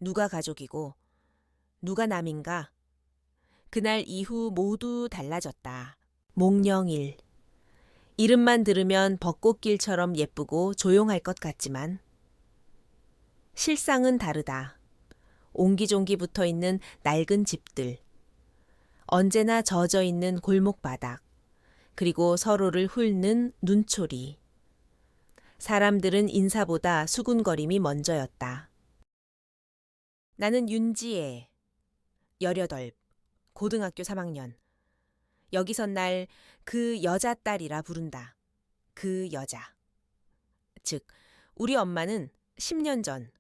누가 가족이고 누가 남인가? 그날 이후 모두 달라졌다. 몽영일. 이름만 들으면 벚꽃길처럼 예쁘고 조용할 것 같지만 실상은 다르다. 옹기종기 붙어 있는 낡은 집들, 언제나 젖어 있는 골목바닥, 그리고 서로를 훑는 눈초리. 사람들은 인사보다 수군거림이 먼저였다. 나는 윤지혜, 18, 고등학교 3학년. 여기선 날 그 여자 딸이라 부른다. 그 여자. 즉, 우리 엄마는 10년 전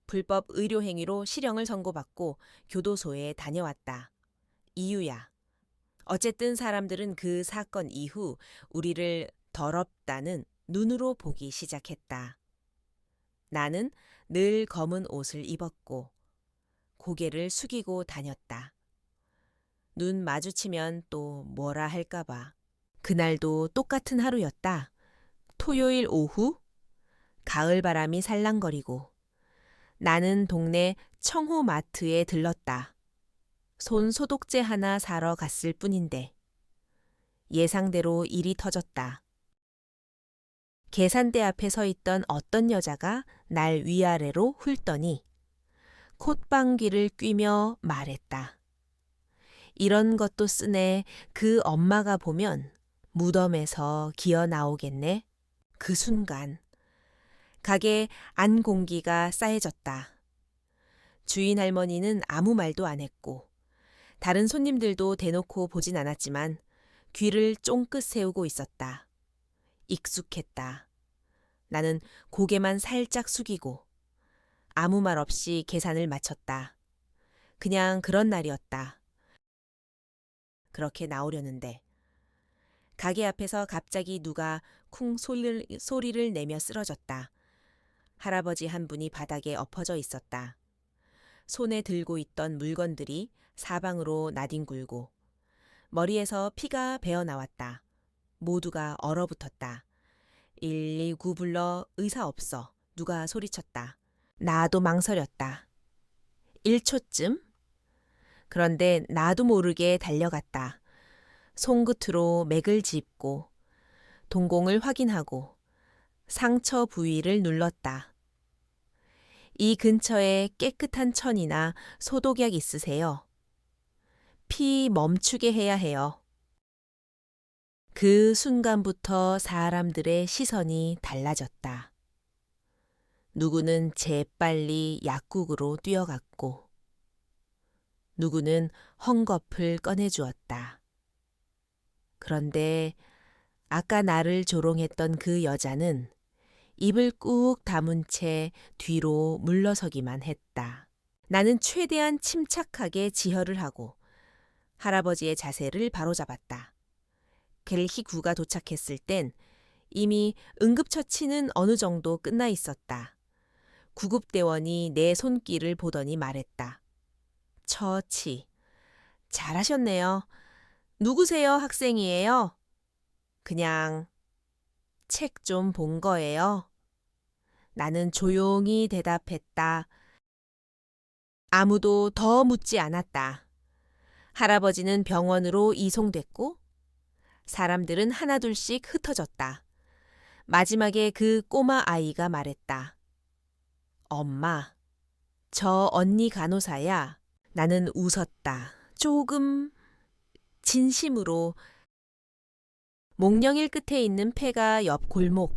불법 의료 행위로 실형을 선고받고 교도소에 다녀왔다. 이유야. 어쨌든 사람들은 그 사건 이후 우리를 더럽다는 눈으로 보기 시작했다. 나는 늘 검은 옷을 입었고 고개를 숙이고 다녔다. 눈 마주치면 또 뭐라 할까봐. 그날도 똑같은 하루였다. 토요일 오후, 가을 바람이 살랑거리고 나는 동네 청호마트에 들렀다. 손 소독제 하나 사러 갔을 뿐인데 예상대로 일이 터졌다. 계산대 앞에 서 있던 어떤 여자가 날 위아래로 훑더니 콧방귀를 뀌며 말했다. 이런 것도 쓰네. 그 엄마가 보면 무덤에서 기어 나오겠네. 그 순간 가게 안 공기가 싸해졌다. 주인 할머니는 아무 말도 안 했고 다른 손님들도 대놓고 보진 않았지만 귀를 쫑긋 세우고 있었다. 익숙했다. 나는 고개만 살짝 숙이고 아무 말 없이 계산을 마쳤다. 그냥 그런 날이었다. 그렇게 나오려는데 가게 앞에서 갑자기 누가 쿵 소리를 내며 쓰러졌다. 할아버지 한 분이 바닥에 엎어져 있었다. 손에 들고 있던 물건들이 사방으로 나뒹굴고 머리에서 피가 배어 나왔다. 모두가 얼어붙었다. 119 불러 의사 없어. 누가 소리쳤다. 나도 망설였다. 1초쯤? 그런데 나도 모르게 달려갔다. 손끝으로 맥을 짚고 동공을 확인하고 상처 부위를 눌렀다. 이 근처에 깨끗한 천이나 소독약 있으세요? 피 멈추게 해야 해요. 그 순간부터 사람들의 시선이 달라졌다. 누구는 재빨리 약국으로 뛰어갔고, 누구는 헝겊을 꺼내주었다. 그런데 아까 나를 조롱했던 그 여자는 입을 꾹 다문 채 뒤로 물러서기만 했다. 나는 최대한 침착하게 지혈을 하고 할아버지의 자세를 바로잡았다. 겔히구가 도착했을 땐 이미 응급처치는 어느 정도 끝나 있었다. 구급대원이 내 손길을 보더니 말했다. 처치. 잘하셨네요. 누구세요, 학생이에요? 그냥 책 좀 본 거예요. 나는 조용히 대답했다. 아무도 더 묻지 않았다. 할아버지는 병원으로 이송됐고 사람들은 하나둘씩 흩어졌다. 마지막에 그 꼬마 아이가 말했다. 엄마, 저 언니 간호사야. 나는 웃었다. 조금 진심으로. 몽령일 끝에 있는 폐가 옆 골목.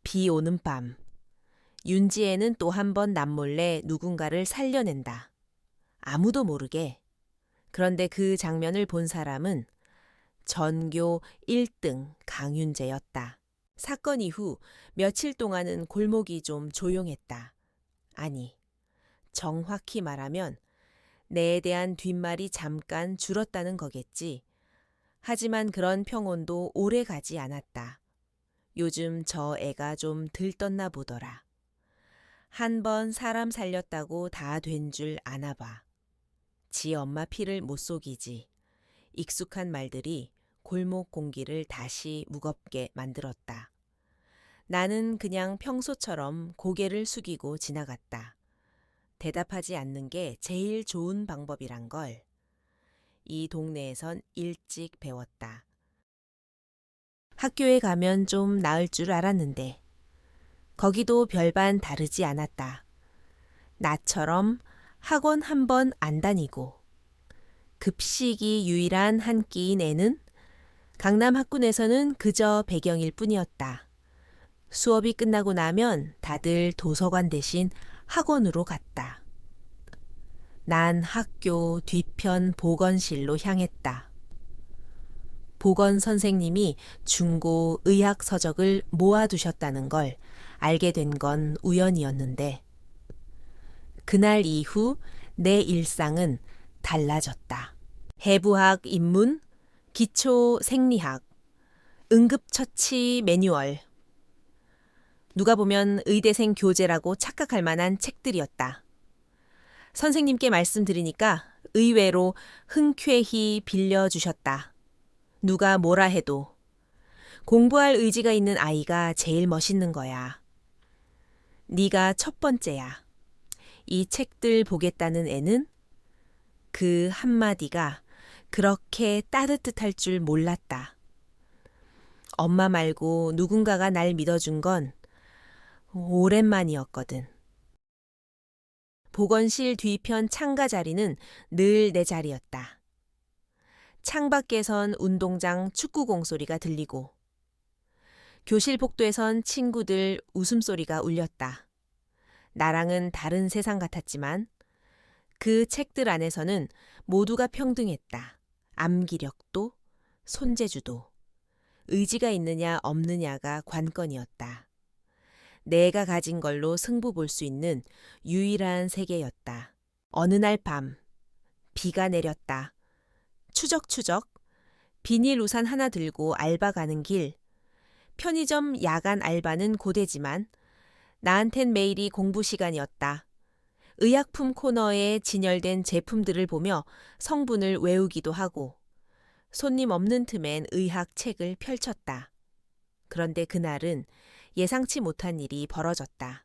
비 오는 밤. 윤지혜는 또 한 번 남몰래 누군가를 살려낸다. 아무도 모르게. 그런데 그 장면을 본 사람은 전교 1등 강윤재였다. 사건 이후 며칠 동안은 골목이 좀 조용했다. 아니, 정확히 말하면 내에 대한 뒷말이 잠깐 줄었다는 거겠지. 하지만 그런 평온도 오래 가지 않았다. 요즘 저 애가 좀 들떴나 보더라. 한 번 사람 살렸다고 다 된 줄 아나 봐. 지 엄마 피를 못 속이지. 익숙한 말들이 골목 공기를 다시 무겁게 만들었다. 나는 그냥 평소처럼 고개를 숙이고 지나갔다. 대답하지 않는 게 제일 좋은 방법이란 걸 이 동네에선 일찍 배웠다. 학교에 가면 좀 나을 줄 알았는데 거기도 별반 다르지 않았다. 나처럼 학원 한 번 안 다니고 급식이 유일한 한 끼인 애는 강남 학군에서는 그저 배경일 뿐이었다. 수업이 끝나고 나면 다들 도서관 대신 학원으로 갔다. 난 학교 뒤편 보건실로 향했다. 보건 선생님이 중고 의학 서적을 모아두셨다는 걸 알게 된 건 우연이었는데 그날 이후 내 일상은 달라졌다. 해부학 입문, 기초 생리학, 응급처치 매뉴얼. 누가 보면 의대생 교재라고 착각할 만한 책들이었다. 선생님께 말씀드리니까 의외로 흔쾌히 빌려주셨다. 누가 뭐라 해도 공부할 의지가 있는 아이가 제일 멋있는 거야. 네가 첫 번째야. 이 책들 보겠다는 애는 그 한마디가 그렇게 따뜻할 줄 몰랐다. 엄마 말고 누군가가 날 믿어준 건 오랜만이었거든. 보건실 뒤편 창가 자리는 늘 내 자리였다. 창밖에선 운동장 축구공 소리가 들리고 교실 복도에선 친구들 웃음소리가 울렸다. 나랑은 다른 세상 같았지만 그 책들 안에서는 모두가 평등했다. 암기력도 손재주도 의지가 있느냐 없느냐가 관건이었다. 내가 가진 걸로 승부 볼 수 있는 유일한 세계였다. 어느 날 밤 비가 내렸다. 추적추적 비닐 우산 하나 들고 알바 가는 길. 편의점 야간 알바는 고되지만 나한텐 매일이 공부 시간이었다. 의약품 코너에 진열된 제품들을 보며 성분을 외우기도 하고 손님 없는 틈엔 의학 책을 펼쳤다. 그런데 그날은 예상치 못한 일이 벌어졌다.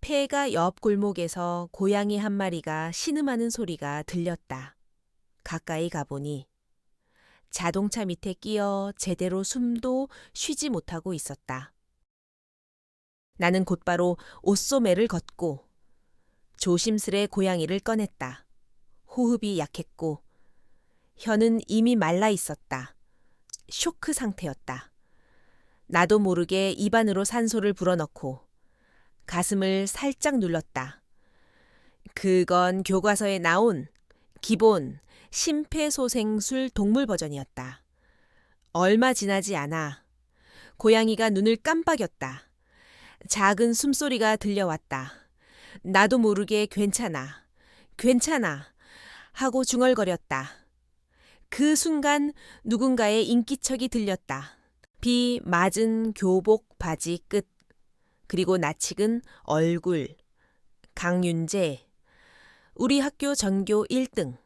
폐가 옆 골목에서 고양이 한 마리가 신음하는 소리가 들렸다. 가까이 가보니 자동차 밑에 끼어 제대로 숨도 쉬지 못하고 있었다. 나는 곧바로 옷소매를 걷고 조심스레 고양이를 꺼냈다. 호흡이 약했고 혀는 이미 말라 있었다. 쇼크 상태였다. 나도 모르게 입안으로 산소를 불어넣고 가슴을 살짝 눌렀다. 그건 교과서에 나온 기본 심폐소생술 동물 버전이었다. 얼마 지나지 않아 고양이가 눈을 깜빡였다. 작은 숨소리가 들려왔다. 나도 모르게 괜찮아, 괜찮아 하고 중얼거렸다. 그 순간 누군가의 인기척이 들렸다. 비 맞은 교복 바지 끝, 그리고 낯익은 얼굴. 강윤재, 우리 학교 전교 1등,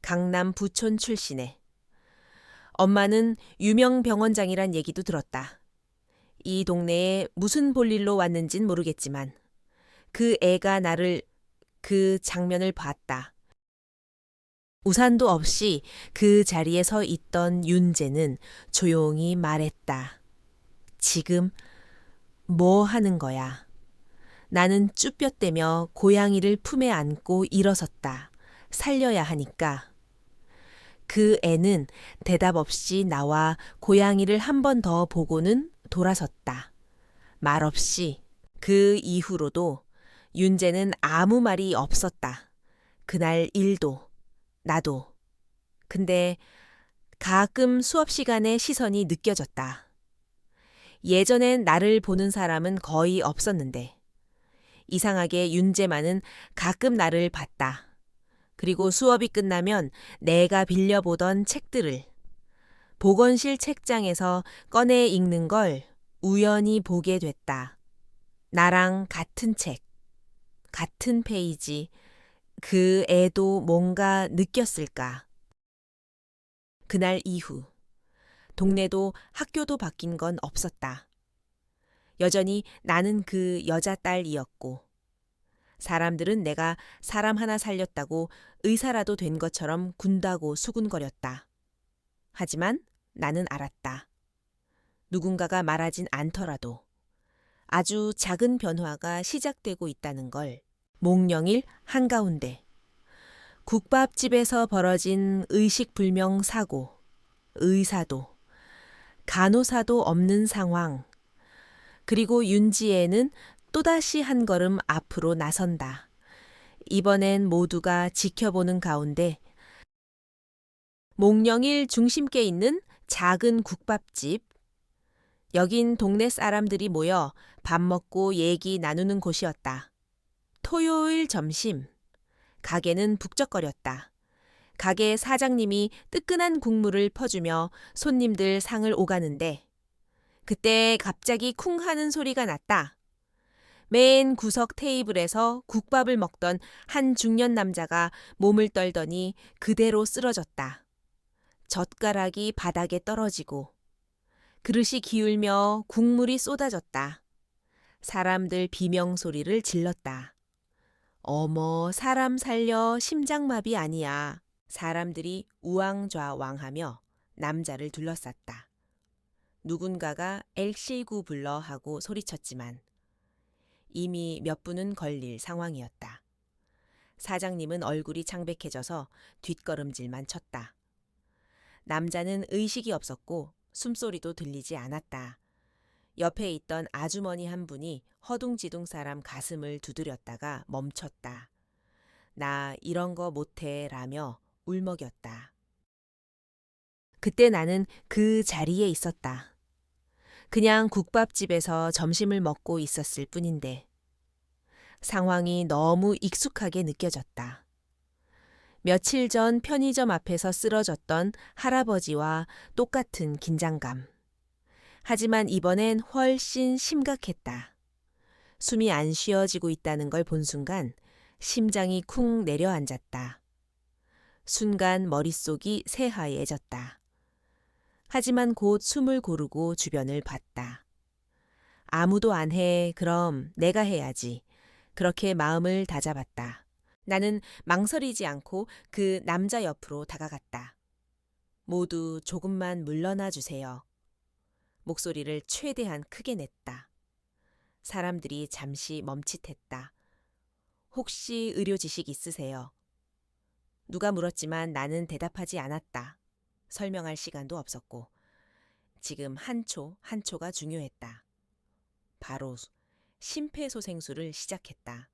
강남 부촌 출신에. 엄마는 유명 병원장이란 얘기도 들었다. 이 동네에 무슨 볼일로 왔는진 모르겠지만 그 애가 나를 그 장면을 봤다. 우산도 없이 그 자리에 서 있던 윤재는 조용히 말했다. 지금 뭐 하는 거야? 나는 쭈뼛대며 고양이를 품에 안고 일어섰다. 살려야 하니까. 그 애는 대답 없이 나와 고양이를 한 번 더 보고는 돌아섰다. 말없이. 그 이후로도 윤재는 아무 말이 없었다. 그날 일도, 나도. 근데 가끔 수업 시간에 시선이 느껴졌다. 예전엔 나를 보는 사람은 거의 없었는데 이상하게 윤재만은 가끔 나를 봤다. 그리고 수업이 끝나면 내가 빌려보던 책들을 보건실 책장에서 꺼내 읽는 걸 우연히 보게 됐다. 나랑 같은 책, 같은 페이지, 그 애도 뭔가 느꼈을까. 그날 이후 동네도 학교도 바뀐 건 없었다. 여전히 나는 그 여자딸이었고 사람들은 내가 사람 하나 살렸다고 의사라도 된 것처럼 군다고 수군거렸다. 하지만 나는 알았다. 누군가가 말하진 않더라도 아주 작은 변화가 시작되고 있다는 걸. 몽영일 한가운데 국밥집에서 벌어진 의식불명 사고, 의사도, 간호사도 없는 상황, 그리고 윤지혜는 또다시 한 걸음 앞으로 나선다. 이번엔 모두가 지켜보는 가운데 몽영일 중심께 있는 작은 국밥집. 여긴 동네 사람들이 모여 밥 먹고 얘기 나누는 곳이었다. 토요일 점심. 가게는 북적거렸다. 가게 사장님이 뜨끈한 국물을 퍼주며 손님들 상을 오가는데 그때 갑자기 쿵 하는 소리가 났다. 맨 구석 테이블에서 국밥을 먹던 한 중년 남자가 몸을 떨더니 그대로 쓰러졌다. 젓가락이 바닥에 떨어지고 그릇이 기울며 국물이 쏟아졌다. 사람들 비명소리를 질렀다. 어머, 사람 살려 심장마비 아니야. 사람들이 우왕좌왕하며 남자를 둘러쌌다. 누군가가 119 불러 하고 소리쳤지만 이미 몇 분은 걸릴 상황이었다. 사장님은 얼굴이 창백해져서 뒷걸음질만 쳤다. 남자는 의식이 없었고 숨소리도 들리지 않았다. 옆에 있던 아주머니 한 분이 허둥지둥 사람 가슴을 두드렸다가 멈췄다. 나 이런 거 못해 라며 울먹였다. 그때 나는 그 자리에 있었다. 그냥 국밥집에서 점심을 먹고 있었을 뿐인데 상황이 너무 익숙하게 느껴졌다. 며칠 전 편의점 앞에서 쓰러졌던 할아버지와 똑같은 긴장감. 하지만 이번엔 훨씬 심각했다. 숨이 안 쉬어지고 있다는 걸 본 순간 심장이 쿵 내려앉았다. 순간 머릿속이 새하얘졌다. 하지만 곧 숨을 고르고 주변을 봤다. 아무도 안 해. 그럼 내가 해야지. 그렇게 마음을 다잡았다. 나는 망설이지 않고 그 남자 옆으로 다가갔다. 모두 조금만 물러나 주세요. 목소리를 최대한 크게 냈다. 사람들이 잠시 멈칫했다. 혹시 의료 지식 있으세요? 누가 물었지만 나는 대답하지 않았다. 설명할 시간도 없었고 지금 한 초 한 초가 중요했다. 바로 심폐소생술을 시작했다.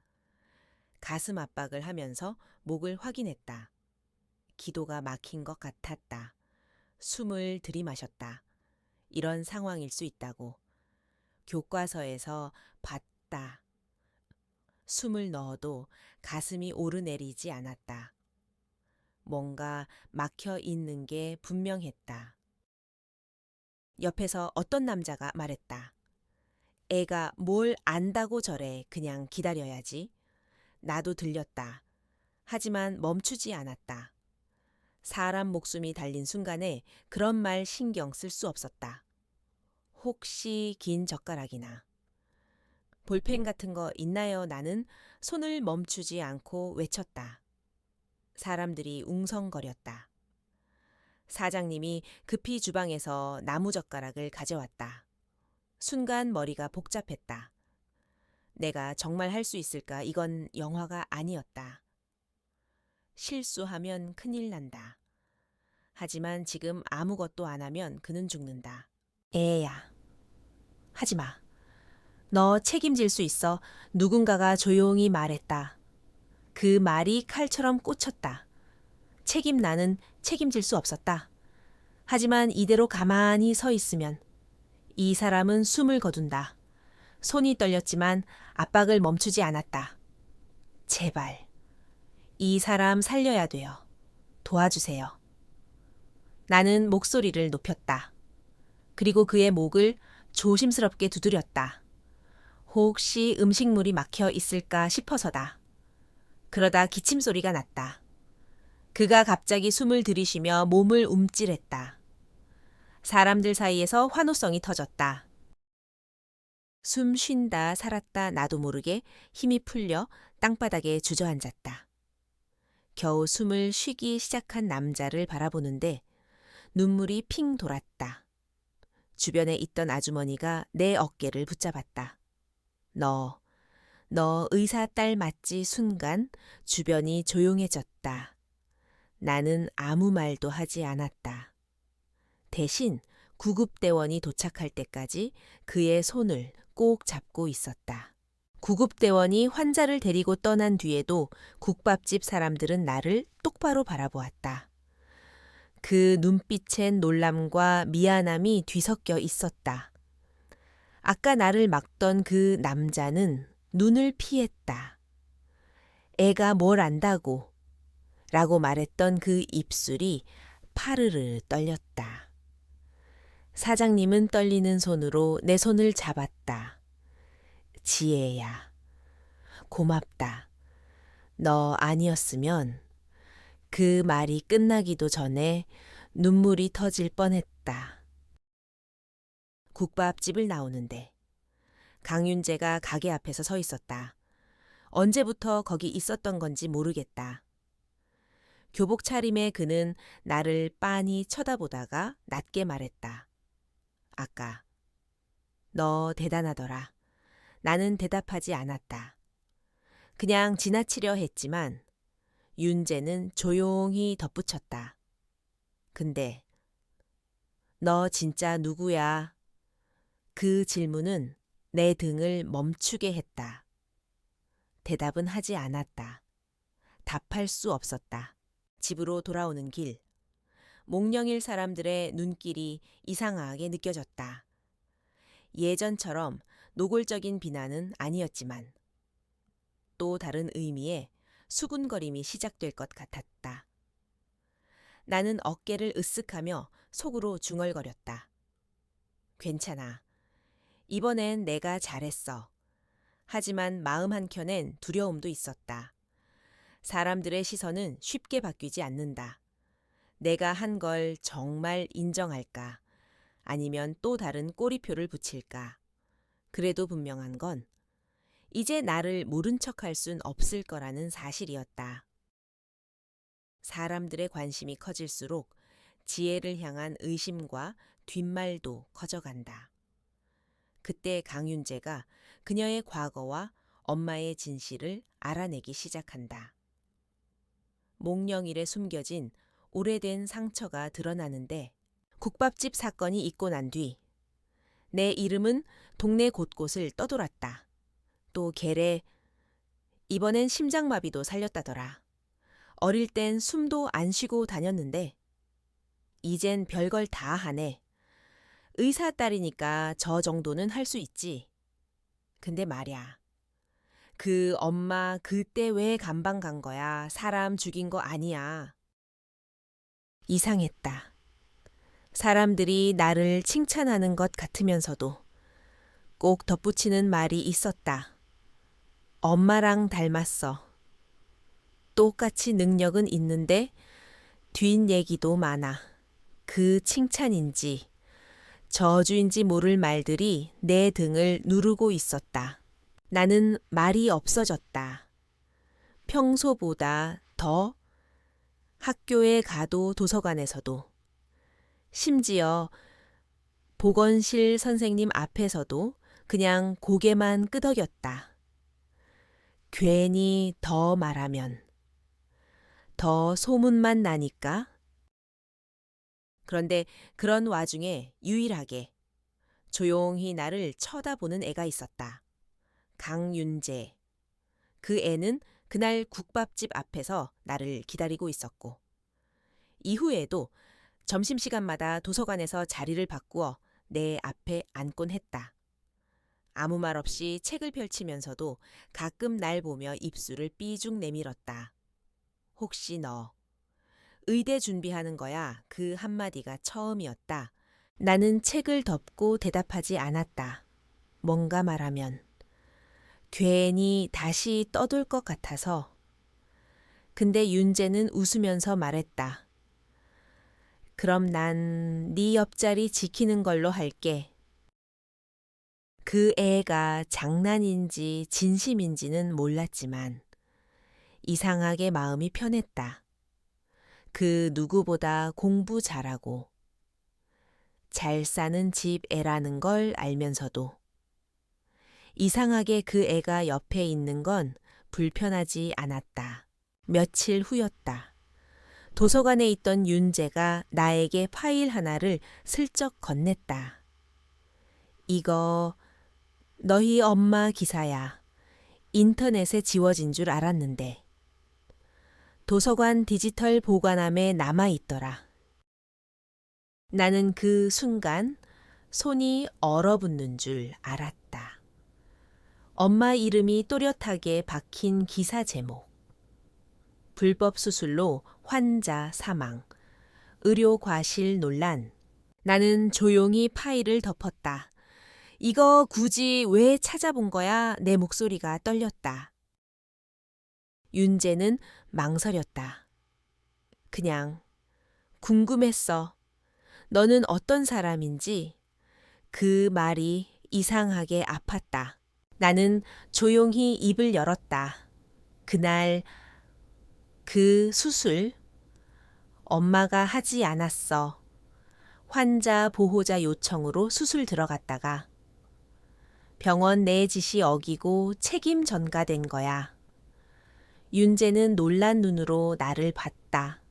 가슴 압박을 하면서 목을 확인했다. 기도가 막힌 것 같았다. 숨을 들이마셨다. 이런 상황일 수 있다고. 교과서에서 봤다. 숨을 넣어도 가슴이 오르내리지 않았다. 뭔가 막혀 있는 게 분명했다. 옆에서 어떤 남자가 말했다. 애가 뭘 안다고 저래. 그냥 기다려야지. 나도 들렸다. 하지만 멈추지 않았다. 사람 목숨이 달린 순간에 그런 말 신경 쓸 수 없었다. 혹시 긴 젓가락이나 볼펜 같은 거 있나요? 나는 손을 멈추지 않고 외쳤다. 사람들이 웅성거렸다. 사장님이 급히 주방에서 나무젓가락을 가져왔다. 순간 머리가 복잡했다. 내가 정말 할 수 있을까? 이건 영화가 아니었다. 실수하면 큰일 난다. 하지만 지금 아무것도 안 하면 그는 죽는다. 애야, 하지 마. 너 책임질 수 있어. 누군가가 조용히 말했다. 그 말이 칼처럼 꽂혔다. 나는 책임질 수 없었다. 하지만 이대로 가만히 서 있으면 이 사람은 숨을 거둔다. 손이 떨렸지만 압박을 멈추지 않았다. 제발, 이 사람 살려야 돼요. 도와주세요. 나는 목소리를 높였다. 그리고 그의 목을 조심스럽게 두드렸다. 혹시 음식물이 막혀 있을까 싶어서다. 그러다 기침 소리가 났다. 그가 갑자기 숨을 들이쉬며 몸을 움찔했다. 사람들 사이에서 환호성이 터졌다. 숨 쉰다 살았다 나도 모르게 힘이 풀려 땅바닥에 주저앉았다. 겨우 숨을 쉬기 시작한 남자를 바라보는데 눈물이 핑 돌았다. 주변에 있던 아주머니가 내 어깨를 붙잡았다. 너 의사 딸 맞지? 순간 주변이 조용해졌다. 나는 아무 말도 하지 않았다. 대신 구급대원이 도착할 때까지 그의 손을 꼭 잡고 있었다. 구급대원이 환자를 데리고 떠난 뒤에도 국밥집 사람들은 나를 똑바로 바라보았다. 그 눈빛엔 놀람과 미안함이 뒤섞여 있었다. 아까 나를 막던 그 남자는 눈을 피했다. 애가 뭘 안다고 라고 말했던 그 입술이 파르르 떨렸다. 사장님은 떨리는 손으로 내 손을 잡았다. 지혜야, 고맙다. 너 아니었으면 그 말이 끝나기도 전에 눈물이 터질 뻔했다. 국밥집을 나오는데 강윤재가 가게 앞에서 서 있었다. 언제부터 거기 있었던 건지 모르겠다. 교복 차림의 그는 나를 빤히 쳐다보다가 낮게 말했다. 아까 너 대단하더라. 나는 대답하지 않았다. 그냥 지나치려 했지만 윤재는 조용히 덧붙였다. 근데 너 진짜 누구야? 그 질문은 내 등을 멈추게 했다. 대답은 하지 않았다. 답할 수 없었다. 집으로 돌아오는 길. 몽령일 사람들의 눈길이 이상하게 느껴졌다. 예전처럼 노골적인 비난은 아니었지만 또 다른 의미의 수군거림이 시작될 것 같았다. 나는 어깨를 으쓱하며 속으로 중얼거렸다. 괜찮아. 이번엔 내가 잘했어. 하지만 마음 한켠엔 두려움도 있었다. 사람들의 시선은 쉽게 바뀌지 않는다. 내가 한 걸 정말 인정할까? 아니면 또 다른 꼬리표를 붙일까? 그래도 분명한 건 이제 나를 모른 척할 순 없을 거라는 사실이었다. 사람들의 관심이 커질수록 지혜를 향한 의심과 뒷말도 커져간다. 그때 강윤재가 그녀의 과거와 엄마의 진실을 알아내기 시작한다. 몽령일에 숨겨진 오래된 상처가 드러나는데 국밥집 사건이 있고 난 뒤 내 이름은 동네 곳곳을 떠돌았다. 또 걔래 이번엔 심장마비도 살렸다더라. 어릴 땐 숨도 안 쉬고 다녔는데 이젠 별걸 다 하네. 의사 딸이니까 저 정도는 할 수 있지. 근데 말야. 그 엄마 그때 왜 감방 간 거야? 사람 죽인 거 아니야. 이상했다. 사람들이 나를 칭찬하는 것 같으면서도 꼭 덧붙이는 말이 있었다. 엄마랑 닮았어. 똑같이 능력은 있는데 뒷얘기도 많아. 그 칭찬인지 저주인지 모를 말들이 내 등을 누르고 있었다. 나는 말이 없어졌다. 평소보다 더 학교에 가도 도서관에서도 심지어 보건실 선생님 앞에서도 그냥 고개만 끄덕였다. 괜히 더 말하면 더 소문만 나니까. 그런데 그런 와중에 유일하게 조용히 나를 쳐다보는 애가 있었다. 강윤재. 그 애는 그날 국밥집 앞에서 나를 기다리고 있었고 이후에도 점심시간마다 도서관에서 자리를 바꾸어 내 앞에 앉곤 했다. 아무 말 없이 책을 펼치면서도 가끔 날 보며 입술을 삐죽 내밀었다. 혹시 너 의대 준비하는 거야? 그 한마디가 처음이었다. 나는 책을 덮고 대답하지 않았다. 뭔가 말하면 괜히 다시 떠돌 것 같아서. 근데 윤재는 웃으면서 말했다. 그럼 난 네 옆자리 지키는 걸로 할게. 그 애가 장난인지 진심인지는 몰랐지만 이상하게 마음이 편했다. 그 누구보다 공부 잘하고 잘 사는 집 애라는 걸 알면서도 이상하게 그 애가 옆에 있는 건 불편하지 않았다. 며칠 후였다. 도서관에 있던 윤재가 나에게 파일 하나를 슬쩍 건넸다. 이거 너희 엄마 기사야. 인터넷에 지워진 줄 알았는데. 도서관 디지털 보관함에 남아있더라. 나는 그 순간 손이 얼어붙는 줄 알았다. 엄마 이름이 또렷하게 박힌 기사 제목. 불법 수술로 환자 사망. 의료 과실 논란. 나는 조용히 파일을 덮었다. 이거 굳이 왜 찾아본 거야? 내 목소리가 떨렸다. 윤재는 망설였다. 그냥 궁금했어. 너는 어떤 사람인지. 그 말이 이상하게 아팠다. 나는 조용히 입을 열었다. 그날 그 수술 엄마가 하지 않았어. 환자 보호자 요청으로 수술 들어갔다가 병원 내 지시 어기고 책임 전가된 거야. 윤재는 놀란 눈으로 나를 봤다.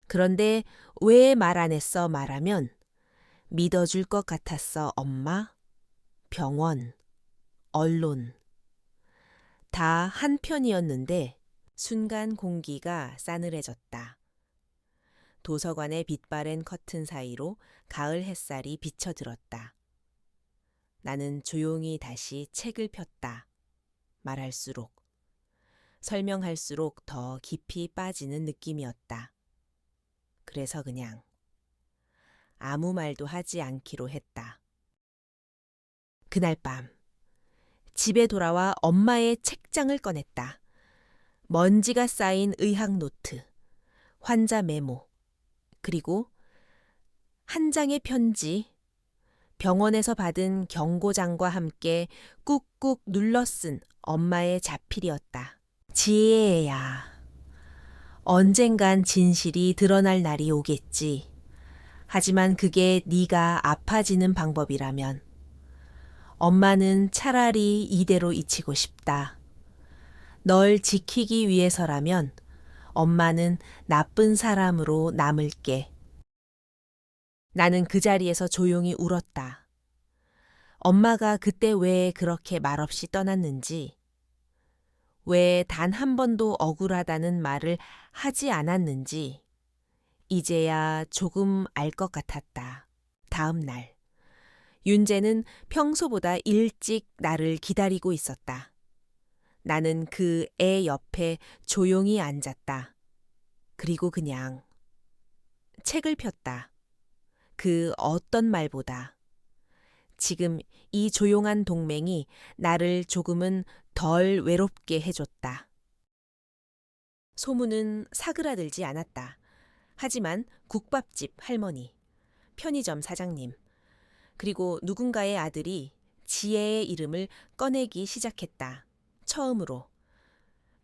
그런데 왜 말 안 했어 말하면 믿어줄 것 같았어 엄마, 병원, 언론. 다 한편이었는데 순간 공기가 싸늘해졌다. 도서관의 빛바랜 커튼 사이로 가을 햇살이 비쳐들었다. 나는 조용히 다시 책을 폈다. 말할수록, 설명할수록 더 깊이 빠지는 느낌이었다. 그래서 그냥 아무 말도 하지 않기로 했다. 그날 밤 집에 돌아와 엄마의 책장을 꺼냈다. 먼지가 쌓인 의학 노트, 환자 메모, 그리고 한 장의 편지, 병원에서 받은 경고장과 함께 꾹꾹 눌러 쓴 엄마의 자필이었다. 지혜야, 언젠간 진실이 드러날 날이 오겠지. 하지만 그게 네가 아파지는 방법이라면 엄마는 차라리 이대로 잊히고 싶다. 널 지키기 위해서라면 엄마는 나쁜 사람으로 남을게. 나는 그 자리에서 조용히 울었다. 엄마가 그때 왜 그렇게 말없이 떠났는지, 왜 단 한 번도 억울하다는 말을 하지 않았는지 이제야 조금 알 것 같았다. 다음 날 윤재는 평소보다 일찍 나를 기다리고 있었다. 나는 그 애 옆에 조용히 앉았다. 그리고 그냥 책을 폈다. 그 어떤 말보다 지금 이 조용한 동맹이 나를 조금은 덜 외롭게 해줬다. 소문은 사그라들지 않았다. 하지만 국밥집 할머니, 편의점 사장님, 그리고 누군가의 아들이 지혜의 이름을 꺼내기 시작했다. 처음으로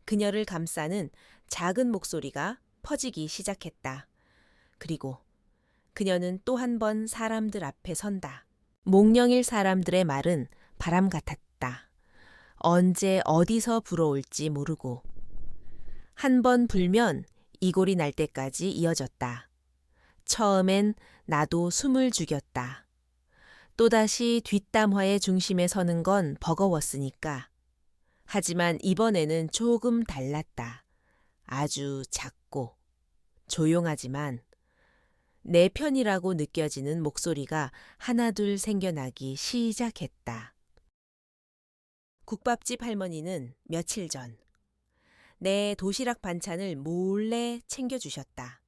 그녀를 감싸는 작은 목소리가 퍼지기 시작했다. 그리고 그녀는 또 한 번 사람들 앞에 선다. 몽령일 사람들의 말은 바람 같았다. 언제 어디서 불어올지 모르고 한 번 불면 이골이 날 때까지 이어졌다. 처음엔 나도 숨을 죽였다. 또다시 뒷담화의 중심에 서는 건 버거웠으니까. 하지만 이번에는 조금 달랐다. 아주 작고 조용하지만 내 편이라고 느껴지는 목소리가 하나둘 생겨나기 시작했다. 국밥집 할머니는 며칠 전 내 도시락 반찬을 몰래 챙겨주셨다.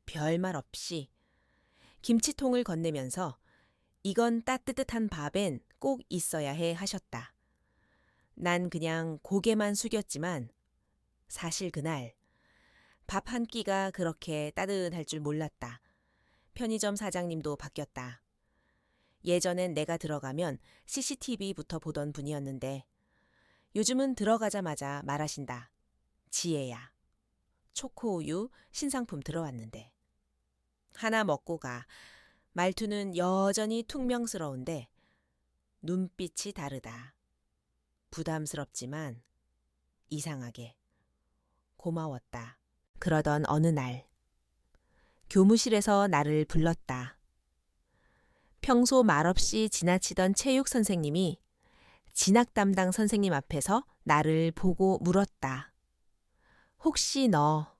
별말 없이 김치통을 건네면서 이건 따뜻한 밥엔 꼭 있어야 해 하셨다. 난 그냥 고개만 숙였지만 사실 그날 밥 한 끼가 그렇게 따뜻할 줄 몰랐다. 편의점 사장님도 바뀌었다. 예전엔 내가 들어가면 CCTV부터 보던 분이었는데 요즘은 들어가자마자 말하신다. 지혜야. 초코우유 신상품 들어왔는데. 하나 먹고 가. 말투는 여전히 퉁명스러운데 눈빛이 다르다. 부담스럽지만 이상하게 고마웠다. 그러던 어느 날 교무실에서 나를 불렀다. 평소 말없이 지나치던 체육 선생님이 진학 담당 선생님 앞에서 나를 보고 물었다. 혹시 너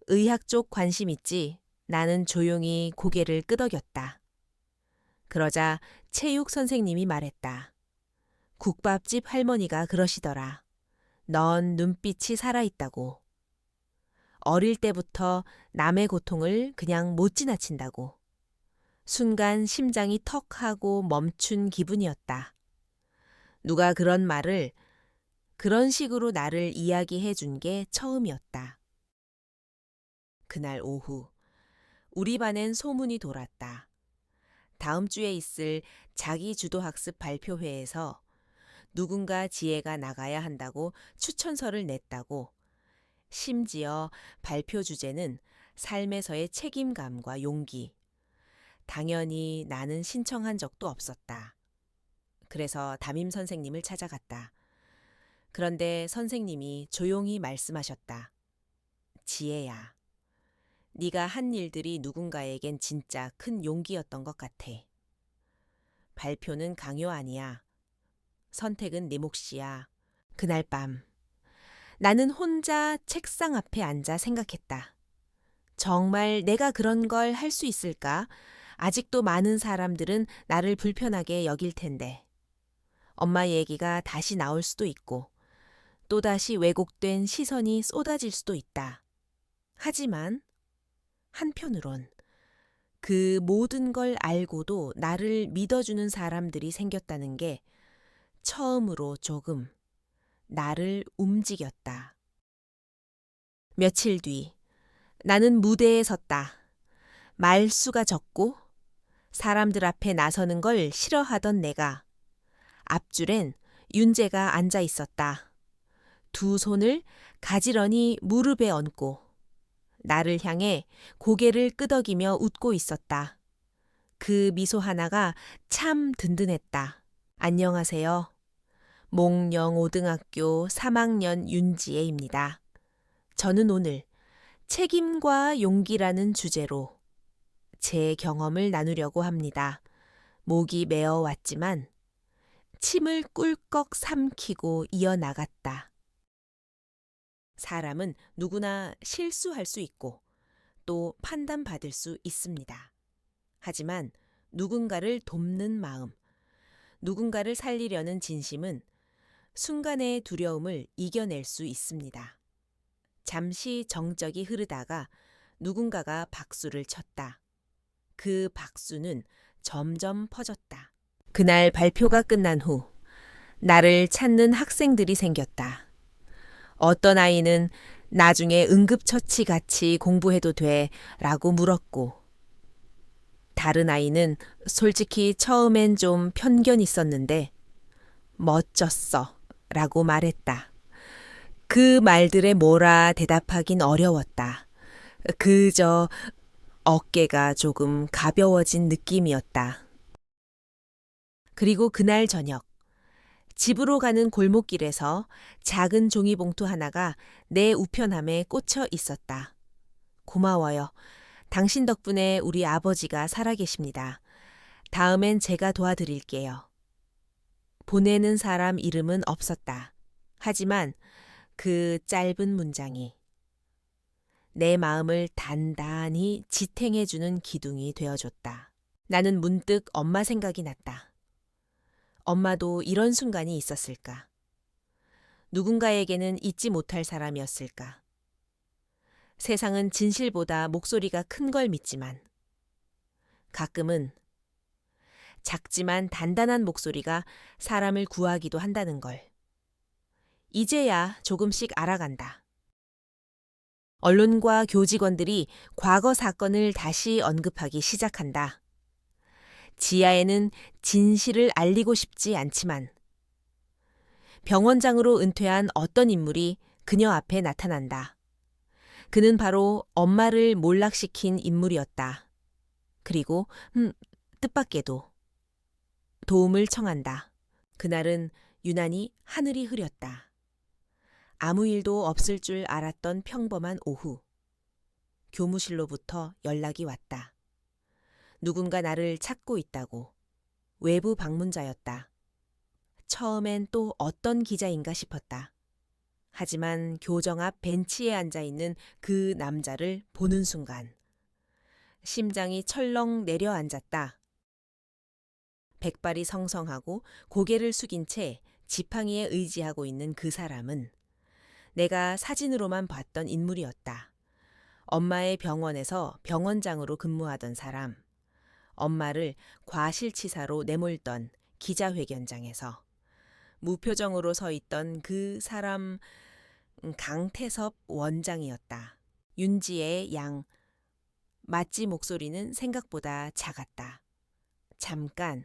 의학 쪽 관심 있지? 나는 조용히 고개를 끄덕였다. 그러자 체육 선생님이 말했다. 국밥집 할머니가 그러시더라. 넌 눈빛이 살아있다고. 어릴 때부터 남의 고통을 그냥 못 지나친다고. 순간 심장이 턱 하고 멈춘 기분이었다. 누가 그런 말을 그런 식으로 나를 이야기해 준 게 처음이었다. 그날 오후 우리 반엔 소문이 돌았다. 다음 주에 있을 자기주도학습 발표회에서 누군가 지혜가 나가야 한다고 추천서를 냈다고. 심지어 발표 주제는 삶에서의 책임감과 용기. 당연히 나는 신청한 적도 없었다. 그래서 담임 선생님을 찾아갔다. 그런데 선생님이 조용히 말씀하셨다. 지혜야, 네가 한 일들이 누군가에겐 진짜 큰 용기였던 것 같아. 발표는 강요 아니야. 선택은 네 몫이야. 그날 밤 나는 혼자 책상 앞에 앉아 생각했다. 정말 내가 그런 걸 할 수 있을까? 아직도 많은 사람들은 나를 불편하게 여길 텐데. 엄마 얘기가 다시 나올 수도 있고 또다시 왜곡된 시선이 쏟아질 수도 있다. 하지만 한편으론 그 모든 걸 알고도 나를 믿어주는 사람들이 생겼다는 게 처음으로 조금 나를 움직였다. 며칠 뒤 나는 무대에 섰다. 말수가 적고 사람들 앞에 나서는 걸 싫어하던 내가 앞줄엔 윤재가 앉아 있었다. 두 손을 가지런히 무릎에 얹고 나를 향해 고개를 끄덕이며 웃고 있었다. 그 미소 하나가 참 든든했다. 안녕하세요. 몽영고등학교 3학년 윤지혜입니다. 저는 오늘 책임과 용기라는 주제로 제 경험을 나누려고 합니다. 목이 메어 왔지만 침을 꿀꺽 삼키고 이어나갔다. 사람은 누구나 실수할 수 있고 또 판단받을 수 있습니다. 하지만 누군가를 돕는 마음, 누군가를 살리려는 진심은 순간의 두려움을 이겨낼 수 있습니다. 잠시 정적이 흐르다가 누군가가 박수를 쳤다. 그 박수는 점점 퍼졌다. 그날 발표가 끝난 후 나를 찾는 학생들이 생겼다. 어떤 아이는 나중에 응급처치 같이 공부해도 돼 라고 물었고 다른 아이는 솔직히 처음엔 좀 편견 있었는데 멋졌어 라고 말했다. 그 말들에 뭐라 대답하긴 어려웠다. 그저 어깨가 조금 가벼워진 느낌이었다. 그리고 그날 저녁 집으로 가는 골목길에서 작은 종이봉투 하나가 내 우편함에 꽂혀 있었다. 고마워요. 당신 덕분에 우리 아버지가 살아계십니다. 다음엔 제가 도와드릴게요. 보내는 사람 이름은 없었다. 하지만 그 짧은 문장이 내 마음을 단단히 지탱해주는 기둥이 되어줬다. 나는 문득 엄마 생각이 났다. 엄마도 이런 순간이 있었을까? 누군가에게는 잊지 못할 사람이었을까? 세상은 진실보다 목소리가 큰 걸 믿지만 가끔은 작지만 단단한 목소리가 사람을 구하기도 한다는 걸. 이제야 조금씩 알아간다. 언론과 교직원들이 과거 사건을 다시 언급하기 시작한다. 지아에는 진실을 알리고 싶지 않지만 병원장으로 은퇴한 어떤 인물이 그녀 앞에 나타난다. 그는 바로 엄마를 몰락시킨 인물이었다. 그리고 뜻밖에도 도움을 청한다. 그날은 유난히 하늘이 흐렸다. 아무 일도 없을 줄 알았던 평범한 오후. 교무실로부터 연락이 왔다. 누군가 나를 찾고 있다고. 외부 방문자였다. 처음엔 또 어떤 기자인가 싶었다. 하지만 교정 앞 벤치에 앉아 있는 그 남자를 보는 순간 심장이 철렁 내려앉았다. 백발이 성성하고 고개를 숙인 채 지팡이에 의지하고 있는 그 사람은 내가 사진으로만 봤던 인물이었다. 엄마의 병원에서 병원장으로 근무하던 사람. 엄마를 과실치사로 내몰던 기자회견장에서 무표정으로 서 있던 그 사람 강태섭 원장이었다. 윤지의 양. 맞지 목소리는 생각보다 작았다. 잠깐.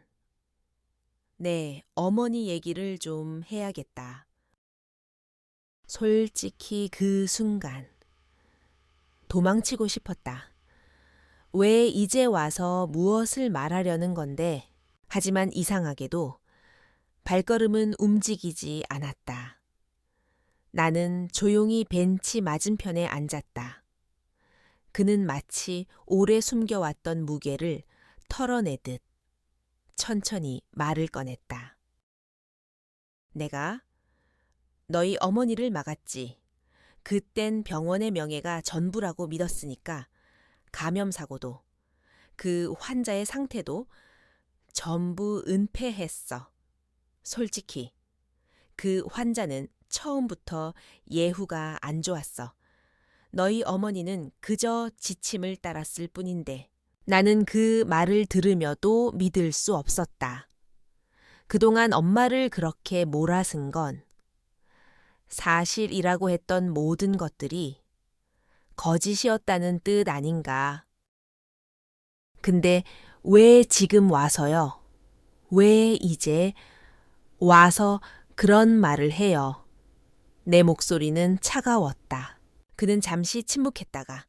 네, 어머니 얘기를 좀 해야겠다. 솔직히 그 순간 도망치고 싶었다. 왜 이제 와서 무엇을 말하려는 건데? 하지만 이상하게도 발걸음은 움직이지 않았다. 나는 조용히 벤치 맞은편에 앉았다. 그는 마치 오래 숨겨왔던 무게를 털어내듯 천천히 말을 꺼냈다. 내가 너희 어머니를 막았지. 그땐 병원의 명예가 전부라고 믿었으니까 감염사고도 그 환자의 상태도 전부 은폐했어. 솔직히 그 환자는 처음부터 예후가 안 좋았어. 너희 어머니는 그저 지침을 따랐을 뿐인데 나는 그 말을 들으며도 믿을 수 없었다. 그동안 엄마를 그렇게 몰아쓴 건 사실이라고 했던 모든 것들이 거짓이었다는 뜻 아닌가. 근데 왜 지금 와서요? 왜 이제 와서 그런 말을 해요? 내 목소리는 차가웠다. 그는 잠시 침묵했다가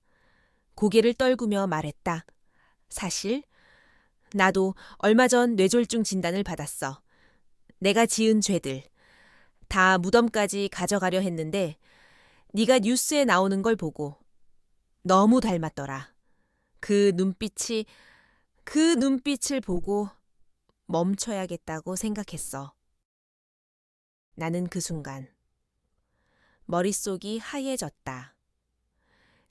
고개를 떨구며 말했다. 사실 나도 얼마 전 뇌졸중 진단을 받았어. 내가 지은 죄들 다 무덤까지 가져가려 했는데 네가 뉴스에 나오는 걸 보고 너무 닮았더라. 그 눈빛을 보고 멈춰야겠다고 생각했어. 나는 그 순간 머릿속이 하얘졌다.